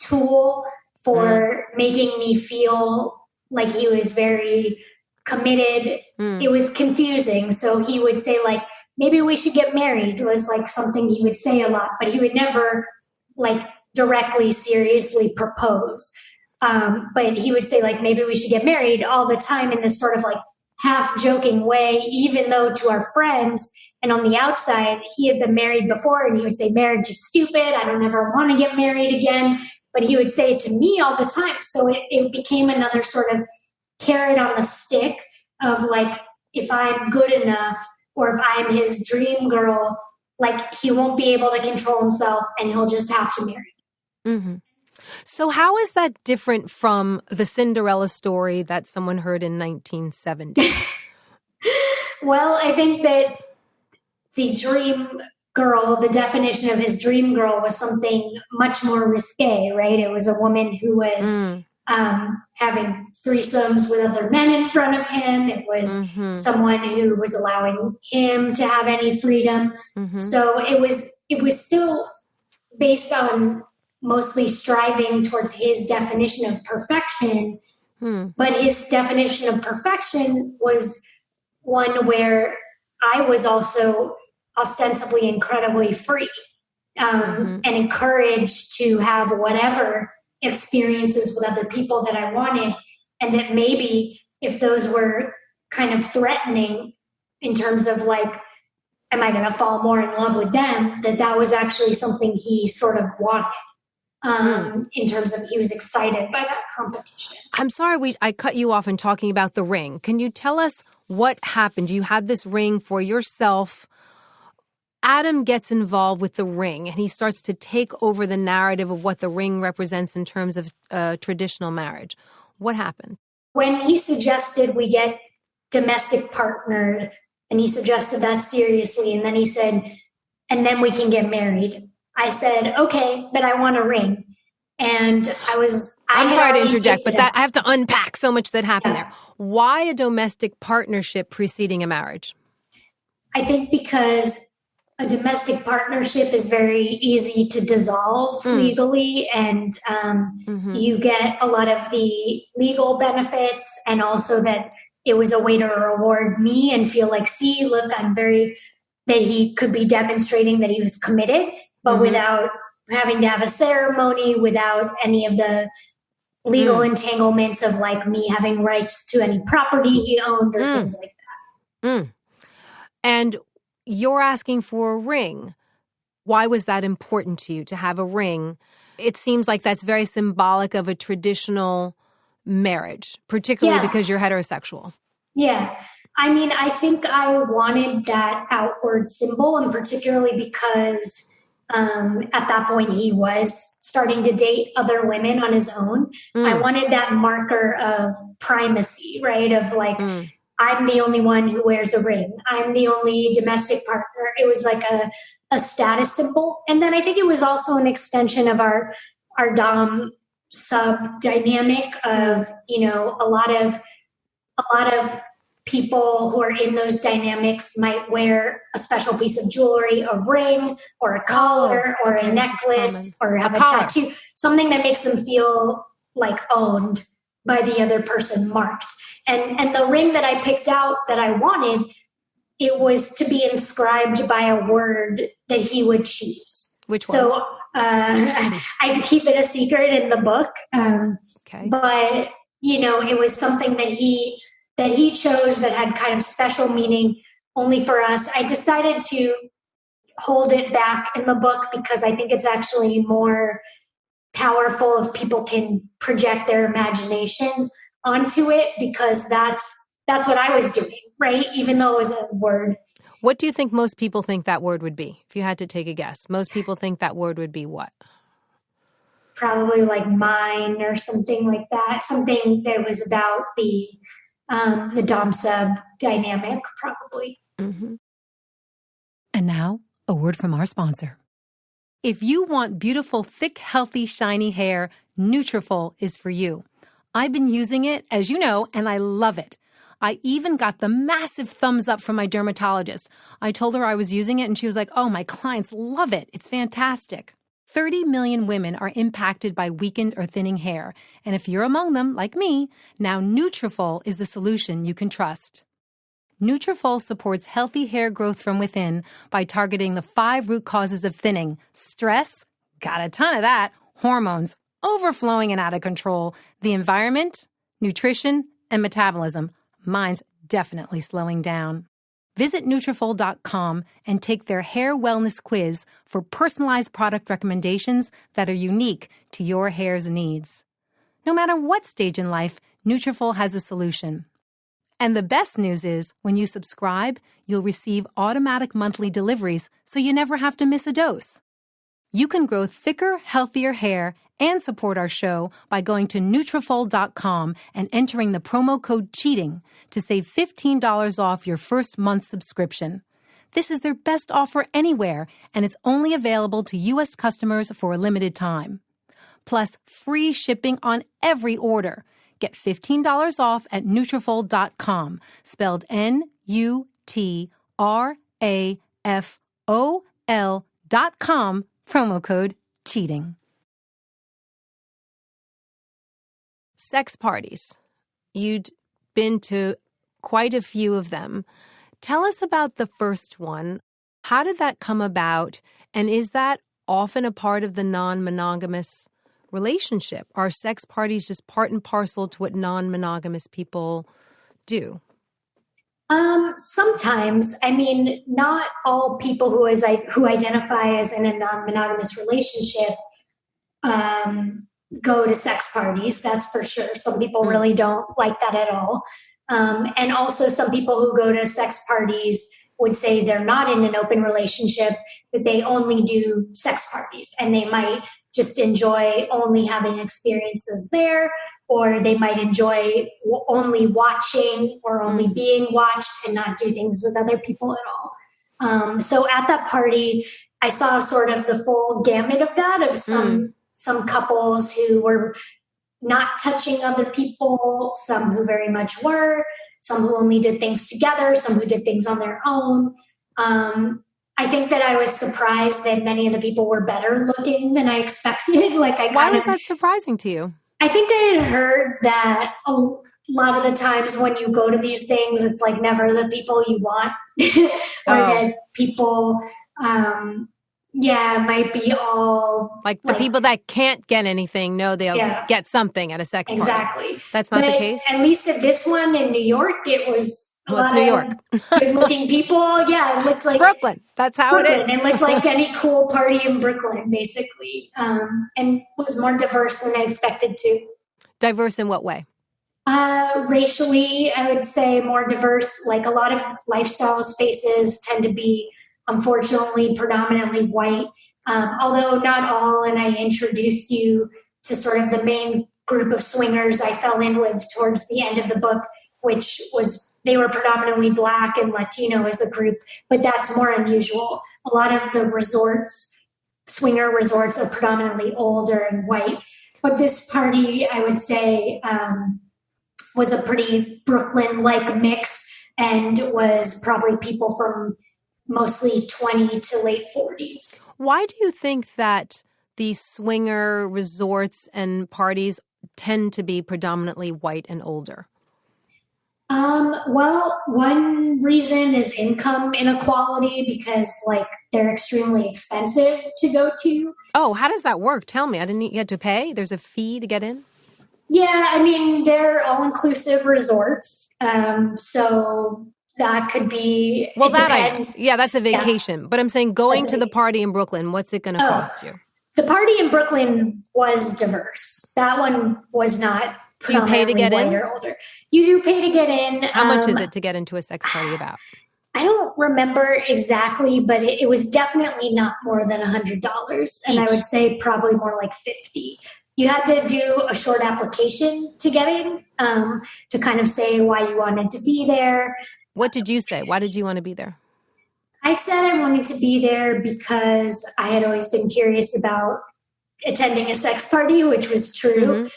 Speaker 3: tool for making me feel like he was very committed. It was confusing. So he would say like, maybe we should get married was like something he would say a lot, but he would never like directly, seriously propose. But he would say like, maybe we should get married all the time in this sort of like half joking way, even though to our friends and on the outside, he had been married before and he would say marriage is stupid. I don't ever want to get married again. But he would say it to me all the time. So it became another sort of carrot on the stick of like, if I'm good enough or if I'm his dream girl, like he won't be able to control himself and he'll just have to marry.
Speaker 2: Mm-hmm. So how is that different from the Cinderella story that someone heard in 1970?
Speaker 3: Well, I think that the dream girl, the definition of his dream girl was something much more risque, right? It was a woman who was having threesomes with other men in front of him. It was someone who was allowing him to have any freedom. So it was still based on mostly striving towards his definition of perfection. But his definition of perfection was one where I was also ostensibly incredibly free and encouraged to have whatever experiences with other people that I wanted. And that maybe if those were kind of threatening in terms of like, am I going to fall more in love with them, that was actually something he sort of wanted. In terms of he was excited by that competition.
Speaker 2: I'm sorry, I cut you off in talking about the ring. Can you tell us what happened? You had this ring for yourself. Adam gets involved with the ring and he starts to take over the narrative of what the ring represents in terms of traditional marriage. What happened?
Speaker 3: When he suggested we get domestic partnered, and he suggested that seriously, and then he said, and then we can get married. I said, okay, but I want a ring. And I'm
Speaker 2: sorry to interject, but I have to unpack so much that happened there. Why a domestic partnership preceding a marriage?
Speaker 3: I think because a domestic partnership is very easy to dissolve legally, and you get a lot of the legal benefits, and also that it was a way to reward me and feel like, see, look, that he could be demonstrating that he was committed, but without having to have a ceremony, without any of the legal entanglements of like me having rights to any property he owned or things like that.
Speaker 2: And you're asking for a ring. Why was that important to you to have a ring? It seems like that's very symbolic of a traditional marriage, particularly because you're heterosexual.
Speaker 3: Yeah. I mean, I think I wanted that outward symbol, and particularly because At that point, he was starting to date other women on his own. I wanted that marker of primacy, right? Of like, I'm the only one who wears a ring. I'm the only domestic partner. It was like a status symbol. And then I think it was also an extension of our dom sub dynamic of, a lot of people who are in those dynamics might wear a special piece of jewelry, a ring or a collar or a necklace or have a tattoo, something that makes them feel like owned by the other person, marked. And the ring that I picked out that I wanted, it was to be inscribed by a word that he would choose.
Speaker 2: Which was?
Speaker 3: So I keep it a secret in the book. But, it was something that he chose that had kind of special meaning only for us. I decided to hold it back in the book because I think it's actually more powerful if people can project their imagination onto it, because that's what I was doing, right? Even though it was a word.
Speaker 2: What do you think most people think that word would be? If you had to take a guess, most people think that word would be what?
Speaker 3: Probably like mine or something like that. Something that was about the dom sub dynamic, probably.
Speaker 4: Mm-hmm. And now, a word from our sponsor.
Speaker 2: If you want beautiful, thick, healthy, shiny hair, Nutrafol is for you. I've been using it, as you know, and I love it. I even got the massive thumbs up from my dermatologist. I told her I was using it, and she was like, oh, my clients love it. It's fantastic. 30 million women are impacted by weakened or thinning hair. And if you're among them, like me, now Nutrafol is the solution you can trust. Nutrafol supports healthy hair growth from within by targeting the 5 root causes of thinning: stress, got a ton of that, hormones, overflowing and out of control, the environment, nutrition, and metabolism. Mine's definitely slowing down. Visit Nutrafol.com and take their hair wellness quiz for personalized product recommendations that are unique to your hair's needs. No matter what stage in life, Nutrafol has a solution. And the best news is, when you subscribe, you'll receive automatic monthly deliveries so you never have to miss a dose. You can grow thicker, healthier hair and support our show by going to Nutrafol.com and entering the promo code CHEATING to save $15 off your first month's subscription. This is their best offer anywhere, and it's only available to U.S. customers for a limited time. Plus, free shipping on every order. Get $15 off at Nutrafol.com, spelled Nutrafol.com, promo code CHEATING. Sex parties. You'd been to quite a few of them. Tell us about the first one. How did that come about? And is that often a part of the non-monogamous relationship? Are sex parties just part and parcel to what non-monogamous people do?
Speaker 3: Sometimes. I mean, not all people who identify as in a non-monogamous relationship go to sex parties, that's for sure. Some people really don't like that at all. And also some people who go to sex parties would say they're not in an open relationship, but they only do sex parties, and they might just enjoy only having experiences there, or they might enjoy only watching or only being watched and not do things with other people at all. So at that party, I saw sort of the full gamut of that, of some couples who were not touching other people, some who very much were, some who only did things together, some who did things on their own. I think that I was surprised that many of the people were better looking than I expected.
Speaker 2: Why was that surprising to you?
Speaker 3: I think I had heard that a lot of the times when you go to these things, it's like never the people you want, or that people, might be all
Speaker 2: like the people that can't get anything know they'll get something at a sex party.
Speaker 3: Exactly.
Speaker 2: That's not the case?
Speaker 3: At least at this one in New York, it was
Speaker 2: it's New York.
Speaker 3: Good-looking people. Yeah, it looked like
Speaker 2: Brooklyn. That's how it is.
Speaker 3: It looked like any cool party in Brooklyn, basically, and was more diverse than I expected to.
Speaker 2: Diverse in what way?
Speaker 3: Racially, I would say more diverse. Like a lot of lifestyle spaces tend to be unfortunately predominantly white, although not all. And I introduced you to sort of the main group of swingers I fell in with towards the end of the book, which was they were predominantly Black and Latino as a group, but that's more unusual. A lot of the swinger resorts are predominantly older and white. But this party, I would say, was a pretty Brooklyn-like mix and was probably people from mostly 20 to late 40s.
Speaker 2: Why do you think that these swinger resorts and parties tend to be predominantly white and older?
Speaker 3: Well, one reason is income inequality because they're extremely expensive to go to.
Speaker 2: Oh, how does that work? Tell me. I didn't you had to pay? There's a fee to get in?
Speaker 3: Yeah, I mean, they're all-inclusive resorts. So that could be,
Speaker 2: well,
Speaker 3: it
Speaker 2: that
Speaker 3: depends.
Speaker 2: That's a vacation. Yeah. But I'm saying going to the party in Brooklyn, what's it going to cost you?
Speaker 3: The party in Brooklyn was diverse. That one was not.
Speaker 2: Do you pay to get in?
Speaker 3: Or older. You do pay to get in.
Speaker 2: How much is it to get into a sex party about?
Speaker 3: I don't remember exactly, but it was definitely not more than $100. And I would say probably more like $50. You had to do a short application to get in, to kind of say why you wanted to be there.
Speaker 2: What did you say? Why did you want to be there?
Speaker 3: I said I wanted to be there because I had always been curious about attending a sex party, which was true,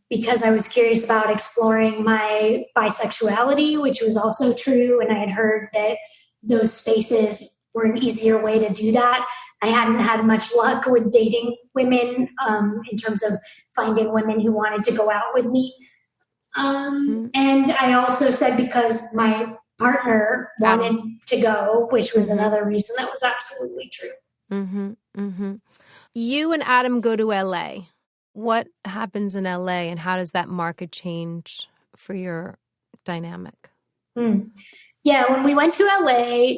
Speaker 3: because I was curious about exploring my bisexuality, which was also true. And I had heard that those spaces were an easier way to do that. I hadn't had much luck with dating women in terms of finding women who wanted to go out with me. And I also said because my partner wanted to go, which was another reason that was absolutely true.
Speaker 2: You and Adam go to LA. What happens in LA and how does that market change for your dynamic?
Speaker 3: Yeah, when we went to LA,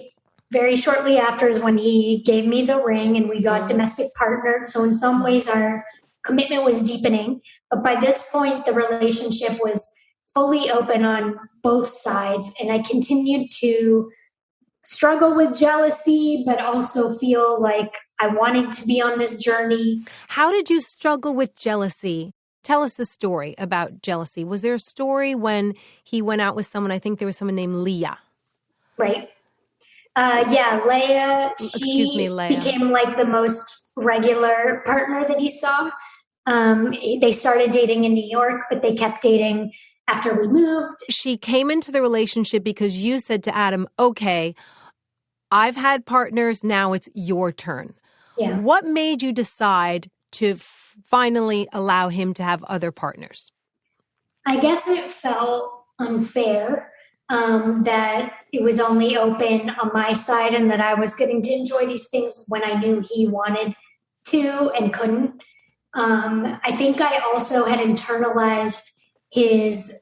Speaker 3: very shortly after is when he gave me the ring and we got domestic partnered. So in some ways our commitment was deepening. But by this point, the relationship was fully open on both sides. And I continued to struggle with jealousy, but also feel like I wanted to be on this journey.
Speaker 2: How did you struggle with jealousy? Tell us the story about jealousy. Was there a story when he went out with someone? I think there was someone named Leah.
Speaker 3: Right. Leah.
Speaker 2: Leah
Speaker 3: became like the most regular partner that he saw. They started dating in New York, but they kept dating after we moved.
Speaker 2: She came into the relationship because you said to Adam, okay, I've had partners, now it's your turn.
Speaker 3: Yeah.
Speaker 2: What made you decide to finally allow him to have other partners?
Speaker 3: I guess it felt unfair that it was only open on my side and that I was getting to enjoy these things when I knew he wanted to and couldn't. I think I also had internalized his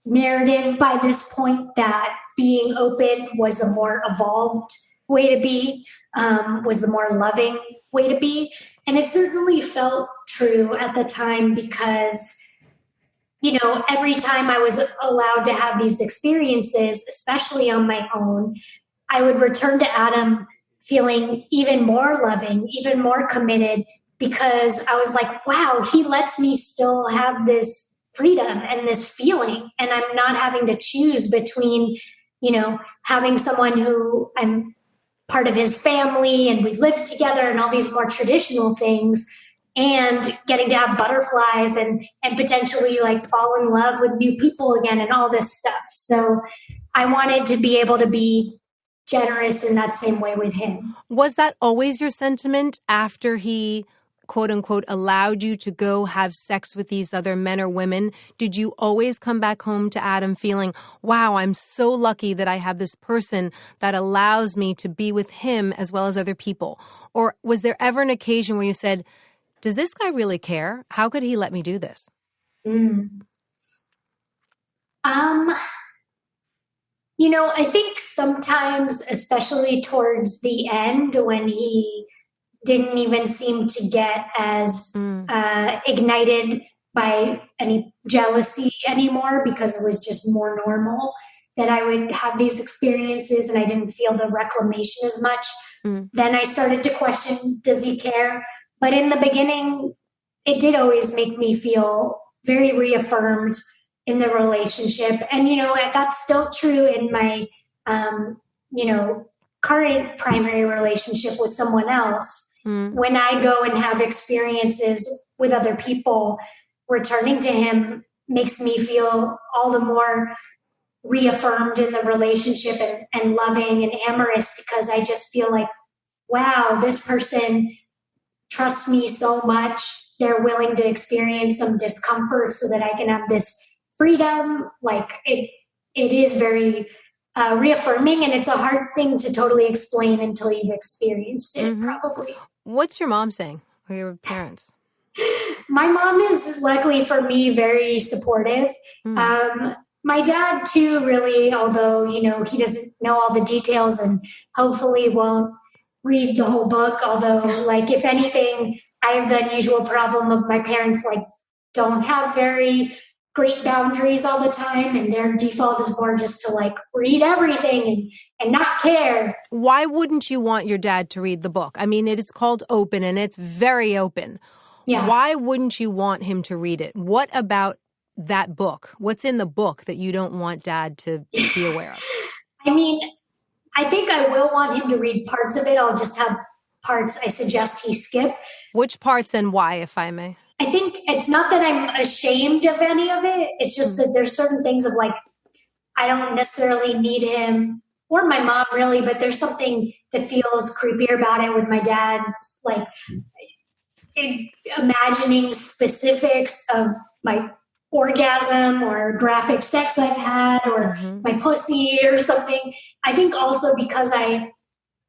Speaker 3: narrative by this point that being open was the more evolved way to be, was the more loving way to be. And it certainly felt true at the time because, every time I was allowed to have these experiences, especially on my own, I would return to Adam feeling even more loving, even more committed, because I was like, wow, he lets me still have this freedom and this feeling. And I'm not having to choose between, having someone who I'm part of his family and we live together and all these more traditional things and getting to have butterflies and potentially fall in love with new people again and all this stuff. So I wanted to be able to be generous in that same way with him.
Speaker 2: Was that always your sentiment after he, quote unquote, allowed you to go have sex with these other men or women? Did you always come back home to Adam feeling, wow, I'm so lucky that I have this person that allows me to be with him as well as other people? Or was there ever an occasion where you said, does this guy really care? How could he let me do this?
Speaker 3: I think sometimes, especially towards the end when he didn't even seem to get as ignited by any jealousy anymore because it was just more normal. that I would have these experiences and I didn't feel the reclamation as much. Then I started to question, does he care? But in the beginning, it did always make me feel very reaffirmed in the relationship. And, that's still true in my, current primary relationship with someone else. When I go and have experiences with other people, returning to him makes me feel all the more reaffirmed in the relationship and loving and amorous, because I just feel like, wow, this person trusts me so much. They're willing to experience some discomfort so that I can have this freedom. Like it is very reaffirming, and it's a hard thing to totally explain until you've experienced it, probably.
Speaker 2: What's your mom saying, or your parents?
Speaker 3: My mom is, luckily for me, very supportive. My dad too, really, although, he doesn't know all the details and hopefully won't read the whole book. Although, if anything, I have the unusual problem of my parents, don't have very great boundaries all the time. And their default is more just to read everything and not care.
Speaker 2: Why wouldn't you want your dad to read the book? I mean, it is called Open, and it's very open. Yeah. Why wouldn't you want him to read it? What about that book? What's in the book that you don't want Dad to be aware of?
Speaker 3: I mean, I think I will want him to read parts of it. I'll just have parts I suggest he skip.
Speaker 2: Which parts and why, if I may?
Speaker 3: I think it's not that I'm ashamed of any of it. It's just that there's certain things of I don't necessarily need him or my mom really, but there's something that feels creepier about it with my dad's imagining specifics of my orgasm or graphic sex I've had or my pussy or something. I think also because I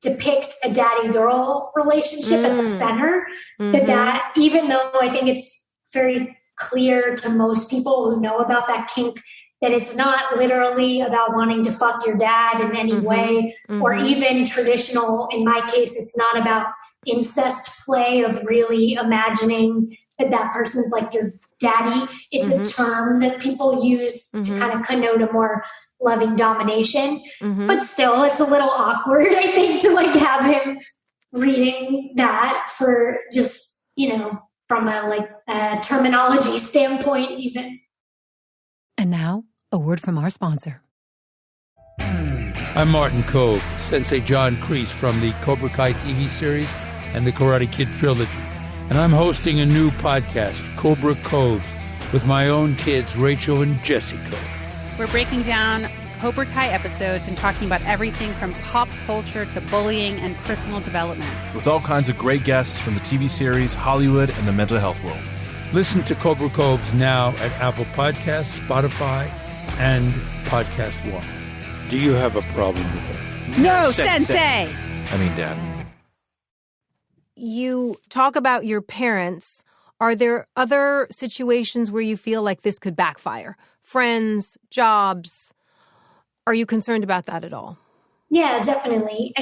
Speaker 3: depict a daddy-girl relationship at the center, that even though I think it's very clear to most people who know about that kink that it's not literally about wanting to fuck your dad in any way, or even traditional, in my case, it's not about incest play of really imagining that person's your daddy. It's a term that people use to kind of connote a more loving domination. But still, it's a little awkward, I think, to have him reading that for just, from a terminology standpoint even.
Speaker 4: And now, a word from our sponsor.
Speaker 5: I'm Martin Kove, Sensei John Kreese from the Cobra Kai TV series and the Karate Kid trilogy. And I'm hosting a new podcast, Cobra Cove, with my own kids, Rachel and Jesse Cove.
Speaker 6: We're breaking down Cobra Kai episodes and talking about everything from pop culture to bullying and personal development.
Speaker 7: With all kinds of great guests from the TV series, Hollywood, and the mental health world.
Speaker 5: Listen to Cobra Coves now at Apple Podcasts, Spotify, and Podcast One. Do you have a problem with it?
Speaker 6: No, Sensei!
Speaker 7: Dad.
Speaker 2: You talk about your parents. Are there other situations where you feel like this could backfire? Friends, jobs? Are you concerned about that at all?
Speaker 3: Yeah, definitely.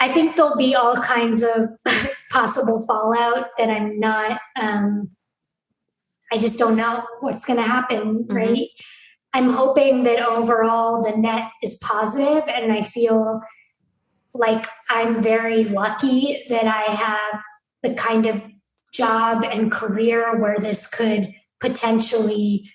Speaker 3: I think there'll be all kinds of possible fallout that I'm not, I just don't know what's going to happen, right? I'm hoping that overall the net is positive, and I feel like I'm very lucky that I have the kind of job and career where this could potentially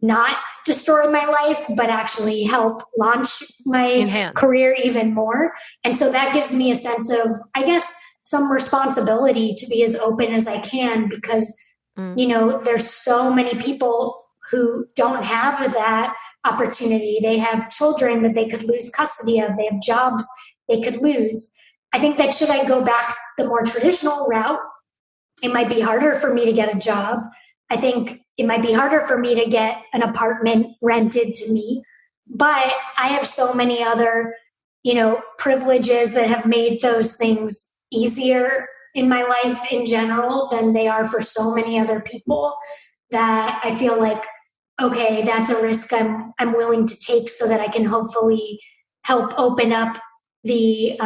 Speaker 3: not destroy my life, but actually help launch my career even more. And so that gives me a sense of, I guess, some responsibility to be as open as I can, because, there's so many people who don't have that opportunity. They have children that they could lose custody of. They have jobs they could lose. I think that should I go back the more traditional route, it might be harder for me to get a job. I think it might be harder for me to get an apartment rented to me, but I have so many other, privileges that have made those things easier in my life in general than they are for so many other people, that I feel like, okay, that's a risk I'm willing to take so that I can hopefully help open up the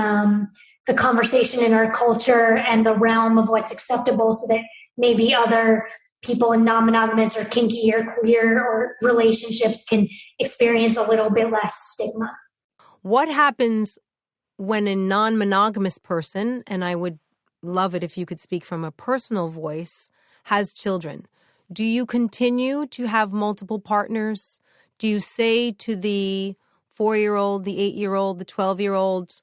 Speaker 3: conversation in our culture and the realm of what's acceptable, so that maybe other people in non-monogamous or kinky or queer or relationships can experience a little bit less stigma.
Speaker 2: What happens when a non-monogamous person, and I would love it if you could speak from a personal voice, has children? Do you continue to have multiple partners? Do you say to the 4-year-old, the 8-year-old, the 12-year-old,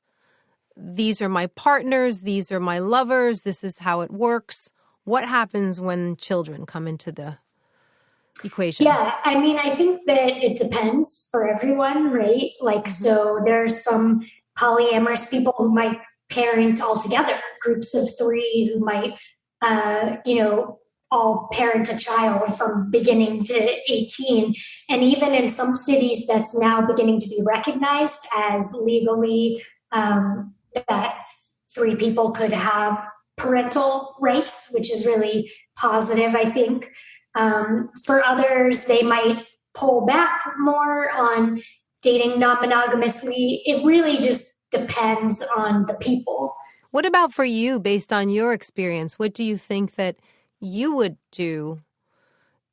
Speaker 2: these are my partners, these are my lovers, this is how it works? What happens when children come into the equation?
Speaker 3: Yeah, I mean, I think that it depends for everyone, right? Like, so there's some polyamorous people who might parent all together, groups of 3 who might, all parent a child from beginning to 18. And even in some cities, that's now beginning to be recognized as legally that 3 people could have parental rights, which is really positive, I think. For others, they might pull back more on dating non-monogamously. It really just depends on the people.
Speaker 2: What about for you, based on your experience? What do you think that you would do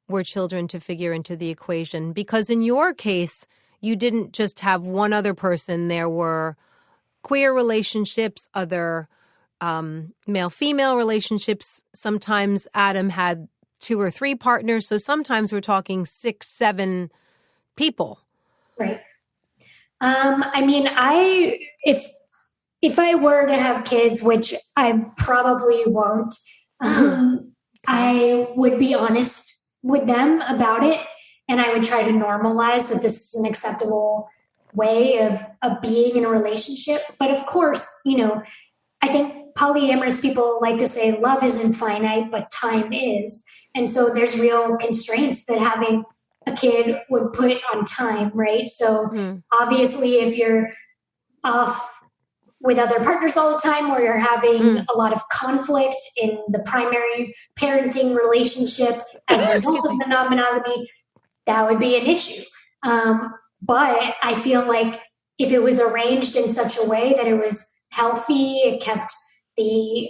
Speaker 2: were children to figure into the equation? Because in your case, you didn't just have one other person. There were queer relationships, other male-female relationships. Sometimes Adam had 2 or 3 partners. So sometimes we're talking 6, 7 people.
Speaker 3: Right. I mean, if I were to have kids, which I probably won't, I would be honest with them about it. And I would try to normalize that this is an acceptable way of being in a relationship. But of course, I think polyamorous people like to say love isn't finite, but time is. And so there's real constraints that having a kid would put on time, right? So obviously if you're off with other partners all the time, or you're having a lot of conflict in the primary parenting relationship as a result of the non-monogamy, that would be an issue. But I feel like if it was arranged in such a way that it was healthy, it kept the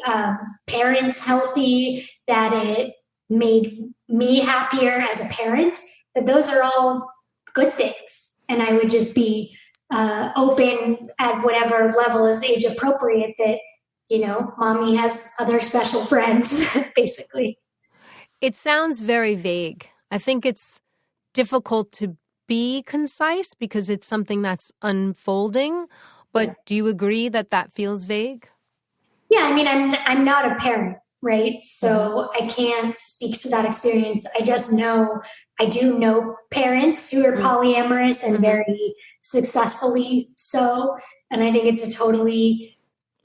Speaker 3: parents healthy, that it made me happier as a parent, that those are all good things. And I would just be open at whatever level is age appropriate that, mommy has other special friends, basically.
Speaker 2: It sounds very vague. I think it's difficult to be concise because it's something that's unfolding. But do you agree that that feels vague?
Speaker 3: Yeah, I mean, I'm not a parent, right? So I can't speak to that experience. I just know, I do know parents who are polyamorous and very successfully so. And I think it's a totally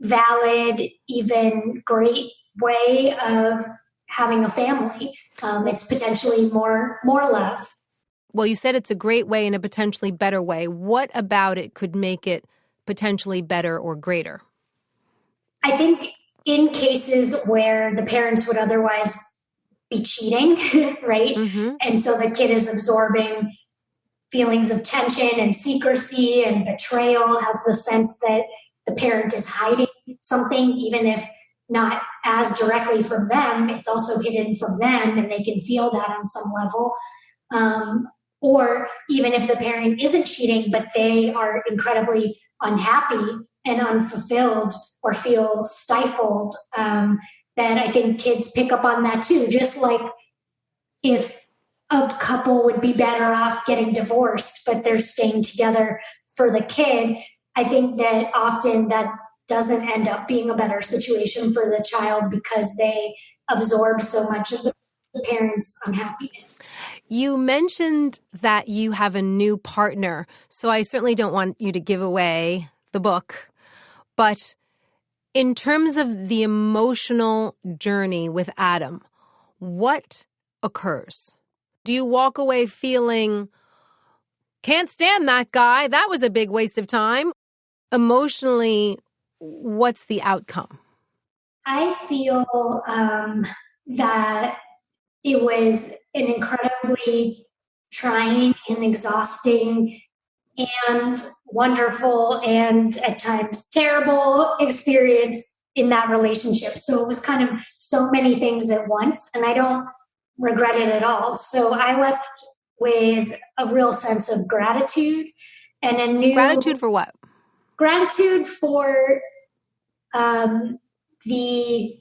Speaker 3: valid, even great way of having a family. It's potentially more love.
Speaker 2: Well, you said it's a great way and a potentially better way. What about it could make it potentially better or greater?
Speaker 3: I think in cases where the parents would otherwise be cheating, right? And so the kid is absorbing feelings of tension and secrecy and betrayal, has the sense that the parent is hiding something, even if not as directly from them, it's also hidden from them and they can feel that on some level. Or even if the parent isn't cheating, but they are incredibly unhappy and unfulfilled or feel stifled, then I think kids pick up on that too. Just like if a couple would be better off getting divorced, but they're staying together for the kid, I think that often that doesn't end up being a better situation for the child because they absorb so much of the parents' unhappiness.
Speaker 2: You mentioned that you have a new partner, so I certainly don't want you to give away the book. But in terms of the emotional journey with Adam, what occurs? Do you walk away feeling, can't stand that guy, that was a big waste of time? Emotionally, what's the outcome?
Speaker 3: I feel that it was an incredibly trying and exhausting and wonderful and at times terrible experience in that relationship. So it was kind of so many things at once. And I don't regret it at all. So I left with a real sense of gratitude and a new...
Speaker 4: Gratitude for what?
Speaker 3: Gratitude for the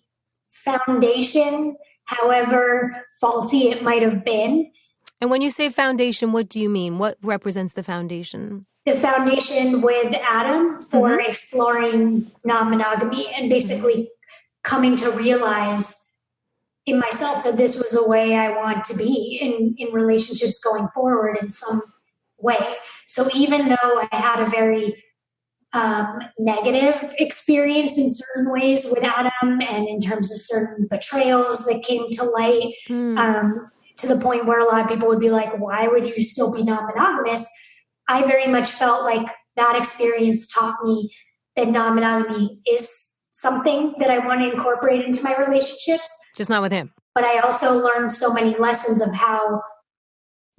Speaker 3: foundation, however faulty it might have been.
Speaker 4: And when you say foundation, what do you mean? What represents the foundation?
Speaker 3: The foundation with Adam for exploring non-monogamy and basically coming to realize in myself that this was a way I want to be in relationships going forward in some way. So even though I had a very negative experience in certain ways with Adam and in terms of certain betrayals that came to light, to the point where a lot of people would be like, why would you still be non-monogamous? I very much felt like that experience taught me that non-monogamy is something that I want to incorporate into my relationships.
Speaker 4: Just not with him.
Speaker 3: But I also learned so many lessons of how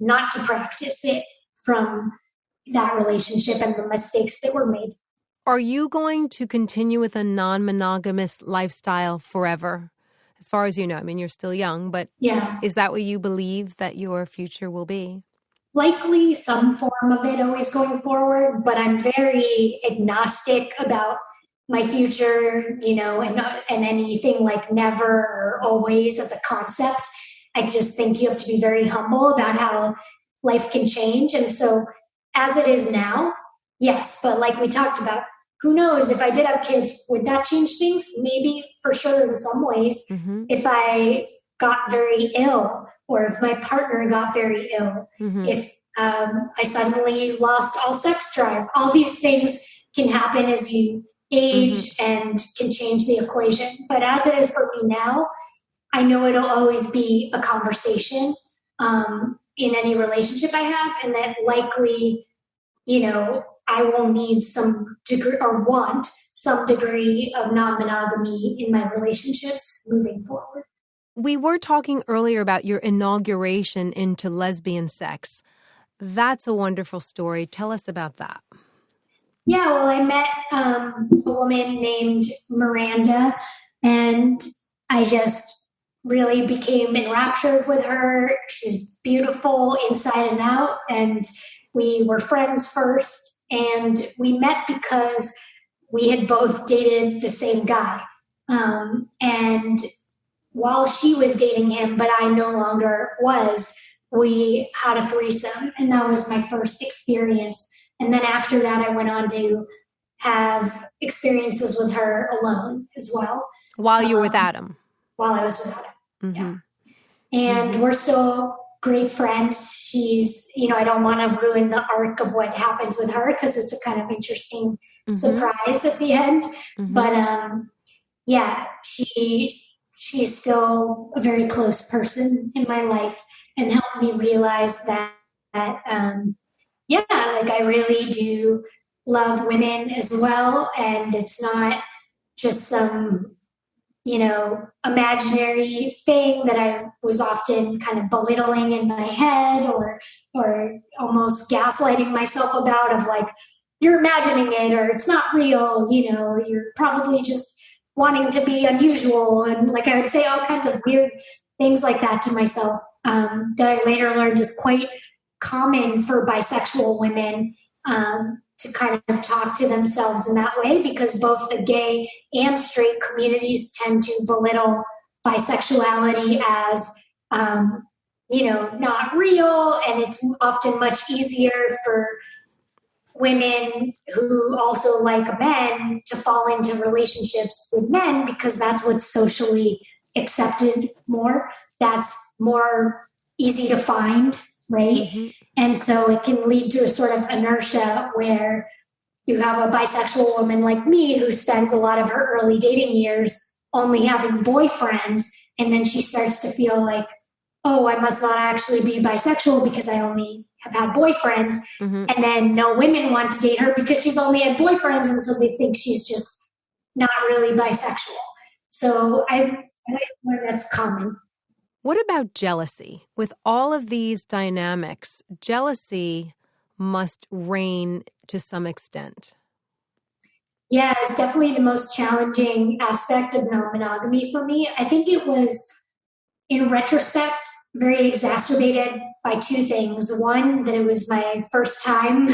Speaker 3: not to practice it from that relationship and the mistakes that were made.
Speaker 4: Are you going to continue with a non-monogamous lifestyle forever? As far as you know, I mean, you're still young, but is that what you believe that your future will be?
Speaker 3: Likely some form of it always going forward, but I'm very agnostic about my future, you know, and anything like never or always as a concept. I just think you have to be very humble about how life can change. And so as it is now, yes, but like we talked about, who knows if I did have kids, would that change things? Maybe for sure in some ways. If I got very ill or if my partner got very ill, if I suddenly lost all sex drive, all these things can happen as you age and can change the equation. But as it is for me now, I know it'll always be a conversation in any relationship I have, and that likely, you know, I will need some degree or want some degree of non-monogamy in my relationships moving forward.
Speaker 4: We were talking earlier about your inauguration into lesbian sex. That's a wonderful story. Tell us about that.
Speaker 3: Yeah, well, I met a woman named Miranda, and I just really became enraptured with her. She's beautiful inside and out, and we were friends first. And we met because we had both dated the same guy. And while she was dating him, but I no longer was, we had a threesome. And that was my first experience. And then after that, I went on to have experiences with her alone as well.
Speaker 4: While you were with Adam?
Speaker 3: While I was with Adam, yeah. And we're still great friends. She's, you know, I don't want to ruin the arc of what happens with her because it's a kind of interesting surprise at the end. But yeah, she's still a very close person in my life and helped me realize that yeah, like I really do love women as well. And it's not just some, you know, imaginary thing that I was often kind of belittling in my head or almost gaslighting myself about of like, you're imagining it or it's not real, you know, or you're probably just wanting to be unusual. And like I would say all kinds of weird things like that to myself that I later learned is quite common for bisexual women to kind of talk to themselves in that way, because both the gay and straight communities tend to belittle bisexuality as, you know, not real. And it's often much easier for women who also like men to fall into relationships with men because that's what's socially accepted more. That's more easy to find. Right. And so it can lead to a sort of inertia where you have a bisexual woman like me who spends a lot of her early dating years only having boyfriends. And then she starts to feel like, oh, I must not actually be bisexual because I only have had boyfriends. And then no women want to date her because she's only had boyfriends. And so they think she's just not really bisexual. So I learned that's common.
Speaker 4: What about jealousy? With all of these dynamics, jealousy must reign to some extent.
Speaker 3: Yeah, it's definitely the most challenging aspect of non-monogamy for me. I think it was, in retrospect, very exacerbated by two things. One, that it was my first time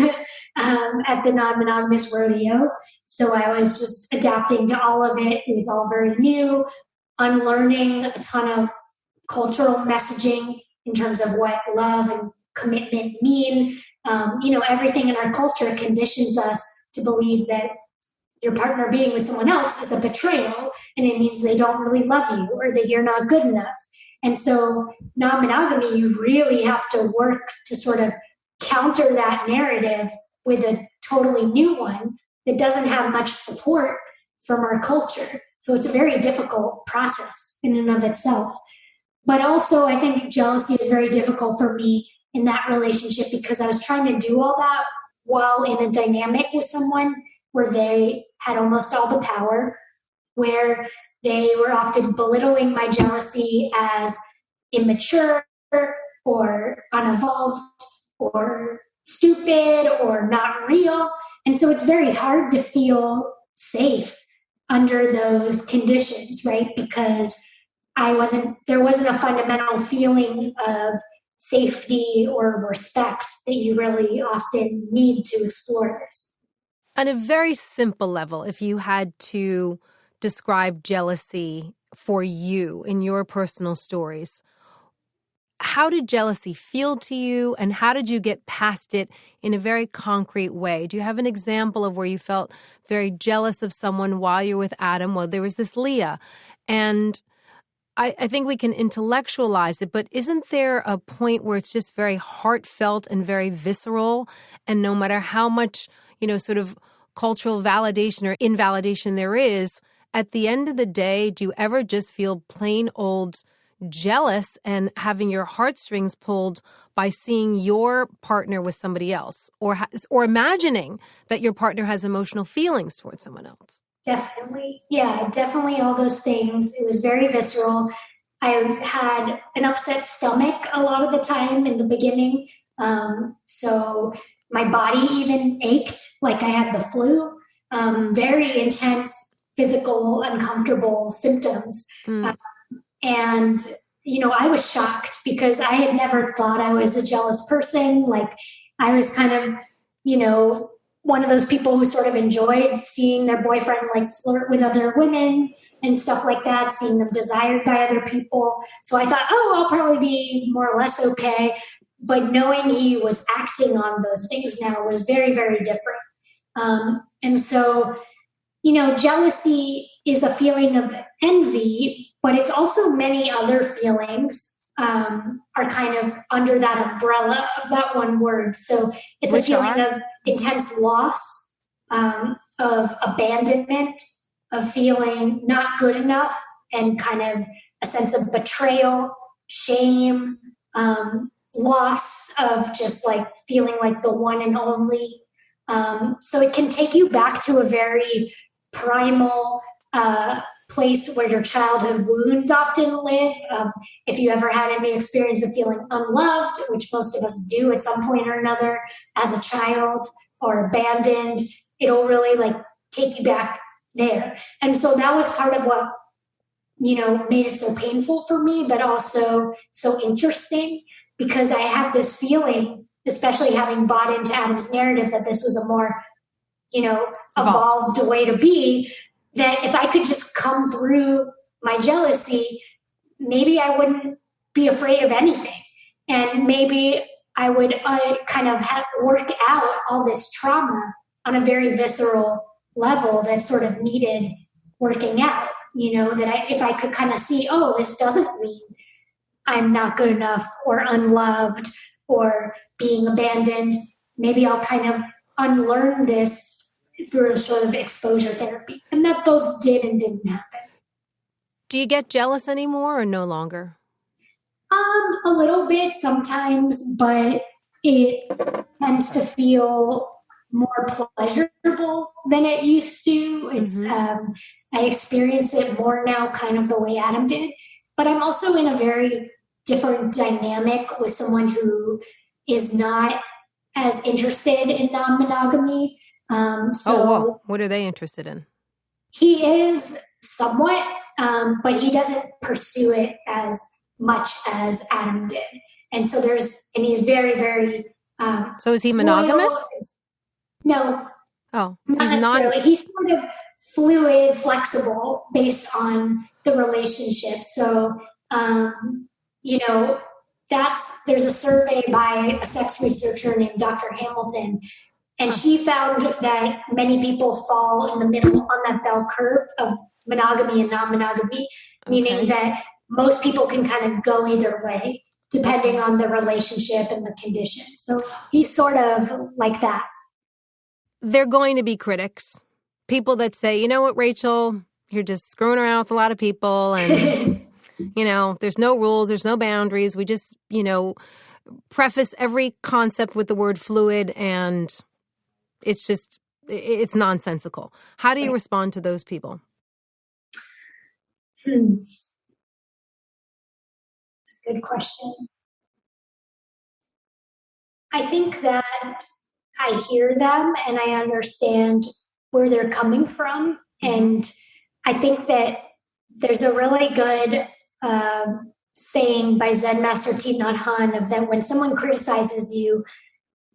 Speaker 3: at the non-monogamous rodeo. So I was just adapting to all of it. It was all very new, unlearning a ton of cultural messaging in terms of what love and commitment mean. Everything in our culture conditions us to believe that your partner being with someone else is a betrayal, and it means they don't really love you or that you're not good enough. And so non-monogamy, you really have to work to sort of counter that narrative with a totally new one that doesn't have much support from our culture. So it's a very difficult process in and of itself. But also, I think jealousy is very difficult for me in that relationship because I was trying to do all that while in a dynamic with someone where they had almost all the power, where they were often belittling my jealousy as immature or unevolved or stupid or not real. And so it's very hard to feel safe under those conditions, right? Because there wasn't a fundamental feeling of safety or respect that you really often need to explore this.
Speaker 4: On a very simple level, if you had to describe jealousy for you in your personal stories, how did jealousy feel to you, and how did you get past it in a very concrete way? Do you have an example of where you felt very jealous of someone while you were with Adam? Well, there was this Leah, and I think we can intellectualize it, but isn't there a point where it's just very heartfelt and very visceral, and no matter how much sort of cultural validation or invalidation there is, at the end of the day, do you ever just feel plain old jealous and having your heartstrings pulled by seeing your partner with somebody else, or imagining that your partner has emotional feelings towards someone else?
Speaker 3: Definitely. Yeah, definitely all those things. It was very visceral. I had an upset stomach a lot of the time in the beginning. So my body even ached like I had the flu. Very intense physical, uncomfortable symptoms. And, I was shocked because I had never thought I was a jealous person. Like I was kind of, one of those people who sort of enjoyed seeing their boyfriend like flirt with other women and stuff like that, seeing them desired by other people. So I thought, I'll probably be more or less okay. But knowing he was acting on those things now was very, very different. And so, jealousy is a feeling of envy, but it's also many other feelings are kind of under that umbrella of that one word. So it's a feeling of intense loss, of abandonment, of feeling not good enough, and kind of a sense of betrayal, shame, loss of just like feeling like the one and only. So it can take you back to a very primal place where your childhood wounds often live. If you ever had any experience of feeling unloved, which most of us do at some point or another as a child, or abandoned, it'll really like take you back there. And so that was part of what, made it so painful for me, but also so interesting, because I had this feeling, especially having bought into Adam's narrative that this was a more, evolved way to be, that if I could just come through my jealousy, maybe I wouldn't be afraid of anything. And maybe I would kind of work out all this trauma on a very visceral level that sort of needed working out, that if I could kind of see, this doesn't mean I'm not good enough or unloved or being abandoned. Maybe I'll kind of unlearn this through a sort of exposure therapy. And that both did and didn't happen.
Speaker 4: Do you get jealous anymore or no longer?
Speaker 3: A little bit sometimes, but it tends to feel more pleasurable than it used to. It's I experience it more now kind of the way Adam did. But I'm also in a very different dynamic with someone who is not as interested in non-monogamy.
Speaker 4: What are they interested in?
Speaker 3: He is somewhat, but he doesn't pursue it as much as Adam did. And so he's very, very,
Speaker 4: so is he monogamous?
Speaker 3: No.
Speaker 4: Oh,
Speaker 3: not
Speaker 4: he's
Speaker 3: necessarily. He's sort of fluid, flexible based on the relationship. So, there's a survey by a sex researcher named Dr. Hamilton, and she found that many people fall in the middle on that bell curve of monogamy and non-monogamy, meaning that most people can kind of go either way, depending on the relationship and the conditions. So he's sort of like that.
Speaker 4: They're going to be critics, people that say, you know what, Rachel, you're just screwing around with a lot of people and, there's no rules, there's no boundaries. We just, preface every concept with the word fluid, and it's nonsensical. How do you respond to those people?
Speaker 3: It's a good question. I think that I hear them and I understand where they're coming from. And I think that there's a really good saying by Zen Master Thich Nhat Hanh of that when someone criticizes you,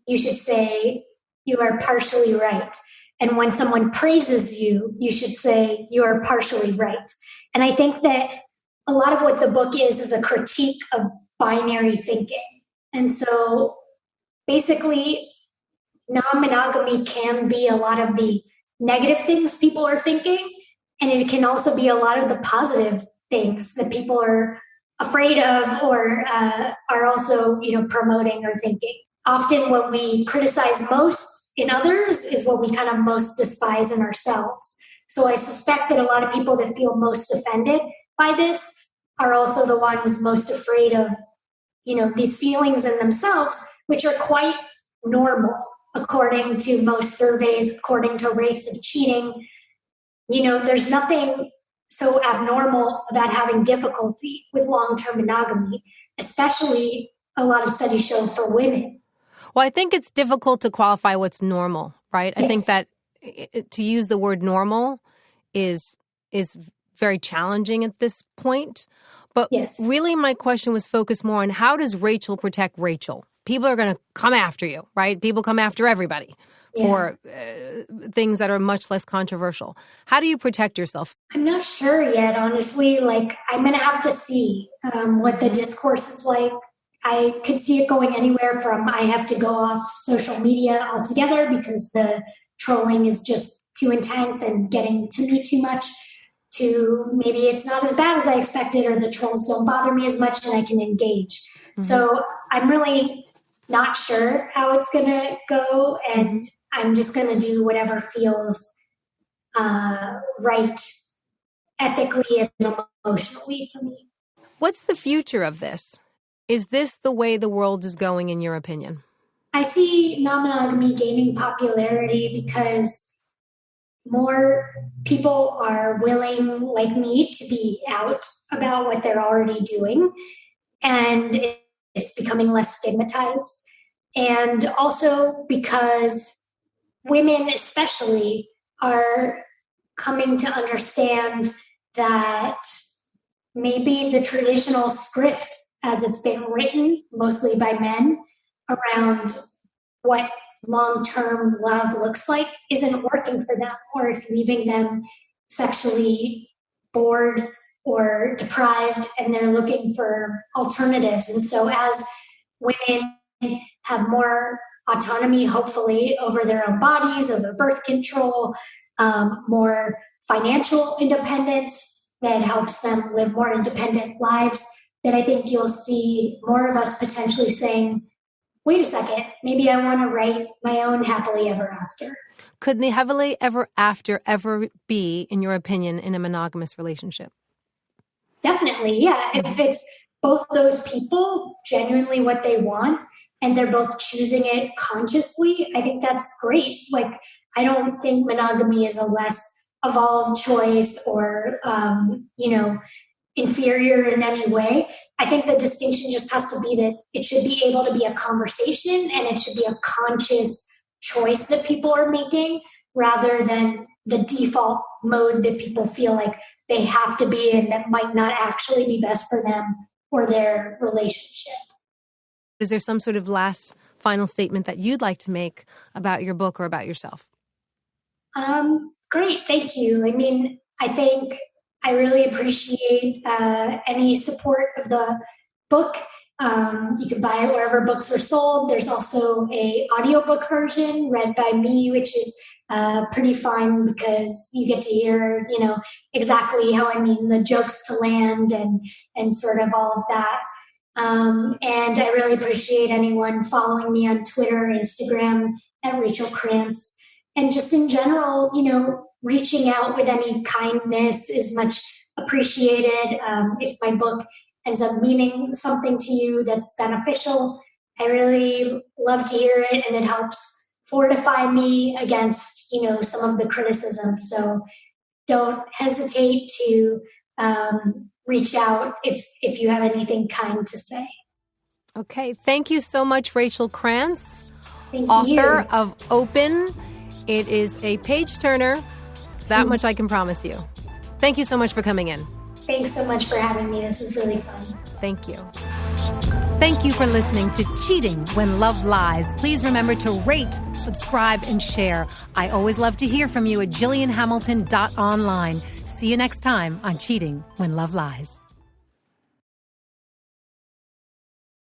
Speaker 3: you should say you are partially right. And when someone praises you, you should say you are partially right. And I think that a lot of what the book is a critique of binary thinking. And so basically, non-monogamy can be a lot of the negative things people are thinking, and it can also be a lot of the positive things that people are afraid of or are also, promoting or thinking. Often what we criticize most in others is what we kind of most despise in ourselves. So I suspect that a lot of people that feel most offended by this are also the ones most afraid of, these feelings in themselves, which are quite normal according to most surveys, according to rates of cheating. There's nothing so abnormal about having difficulty with long-term monogamy, especially a lot of studies show for women.
Speaker 4: Well, I think it's difficult to qualify what's normal, right?
Speaker 3: Yes.
Speaker 4: I think that to use the word normal is very challenging at this point. But really my question was focused more on how does Rachel protect Rachel? People are going to come after you, right? People come after everybody for things that are much less controversial. How do you protect yourself?
Speaker 3: I'm not sure yet, honestly. I'm going to have to see what the discourse is like. I could see it going anywhere from I have to go off social media altogether because the trolling is just too intense and getting to me too much, to maybe it's not as bad as I expected, or the trolls don't bother me as much and I can engage. So I'm really not sure how it's going to go, and I'm just going to do whatever feels right ethically and emotionally for me.
Speaker 4: What's the future of this? Is this the way the world is going, in your opinion?
Speaker 3: I see non-monogamy gaining popularity because more people are willing, like me, to be out about what they're already doing. And it's becoming less stigmatized. And also because women especially are coming to understand that maybe the traditional script as it's been written, mostly by men, around what long-term love looks like isn't working for them, or it's leaving them sexually bored or deprived, and they're looking for alternatives. And so as women have more autonomy, hopefully, over their own bodies, over birth control, more financial independence that helps them live more independent lives, that I think you'll see more of us potentially saying, wait a second, maybe I want to write my own happily ever after.
Speaker 4: Could the happily ever after ever be, in your opinion, in a monogamous relationship?
Speaker 3: Definitely, yeah. If it's both those people genuinely what they want and they're both choosing it consciously, I think that's great. I don't think monogamy is a less evolved choice or, inferior in any way. I think the distinction just has to be that it should be able to be a conversation and it should be a conscious choice that people are making rather than the default mode that people feel like they have to be in that might not actually be best for them or their relationship.
Speaker 4: Is there some sort of last final statement that you'd like to make about your book or about yourself?
Speaker 3: Great. Thank you. I mean, I think I really appreciate any support of the book. You can buy it wherever books are sold. There's also a audiobook version read by me, which is pretty fun because you get to hear, exactly how I mean the jokes to land and sort of all of that. And I really appreciate anyone following me on Twitter, Instagram at Rachel Krantz. And just in general, reaching out with any kindness is much appreciated. If my book ends up meaning something to you that's beneficial, I really love to hear it, and it helps fortify me against, some of the criticism. So don't hesitate to reach out if you have anything kind to say.
Speaker 4: Okay. Thank you so much, Rachel Krantz,
Speaker 3: Thank
Speaker 4: author
Speaker 3: you.
Speaker 4: of Open. It is a page turner. That much I can promise you. Thank you so much for coming in.
Speaker 3: Thanks so much for having me. This was really fun.
Speaker 4: Thank you. Thank you for listening to Cheating When Love Lies. Please remember to rate, subscribe, and share. I always love to hear from you at jillianhamilton.online. See you next time on Cheating When Love Lies.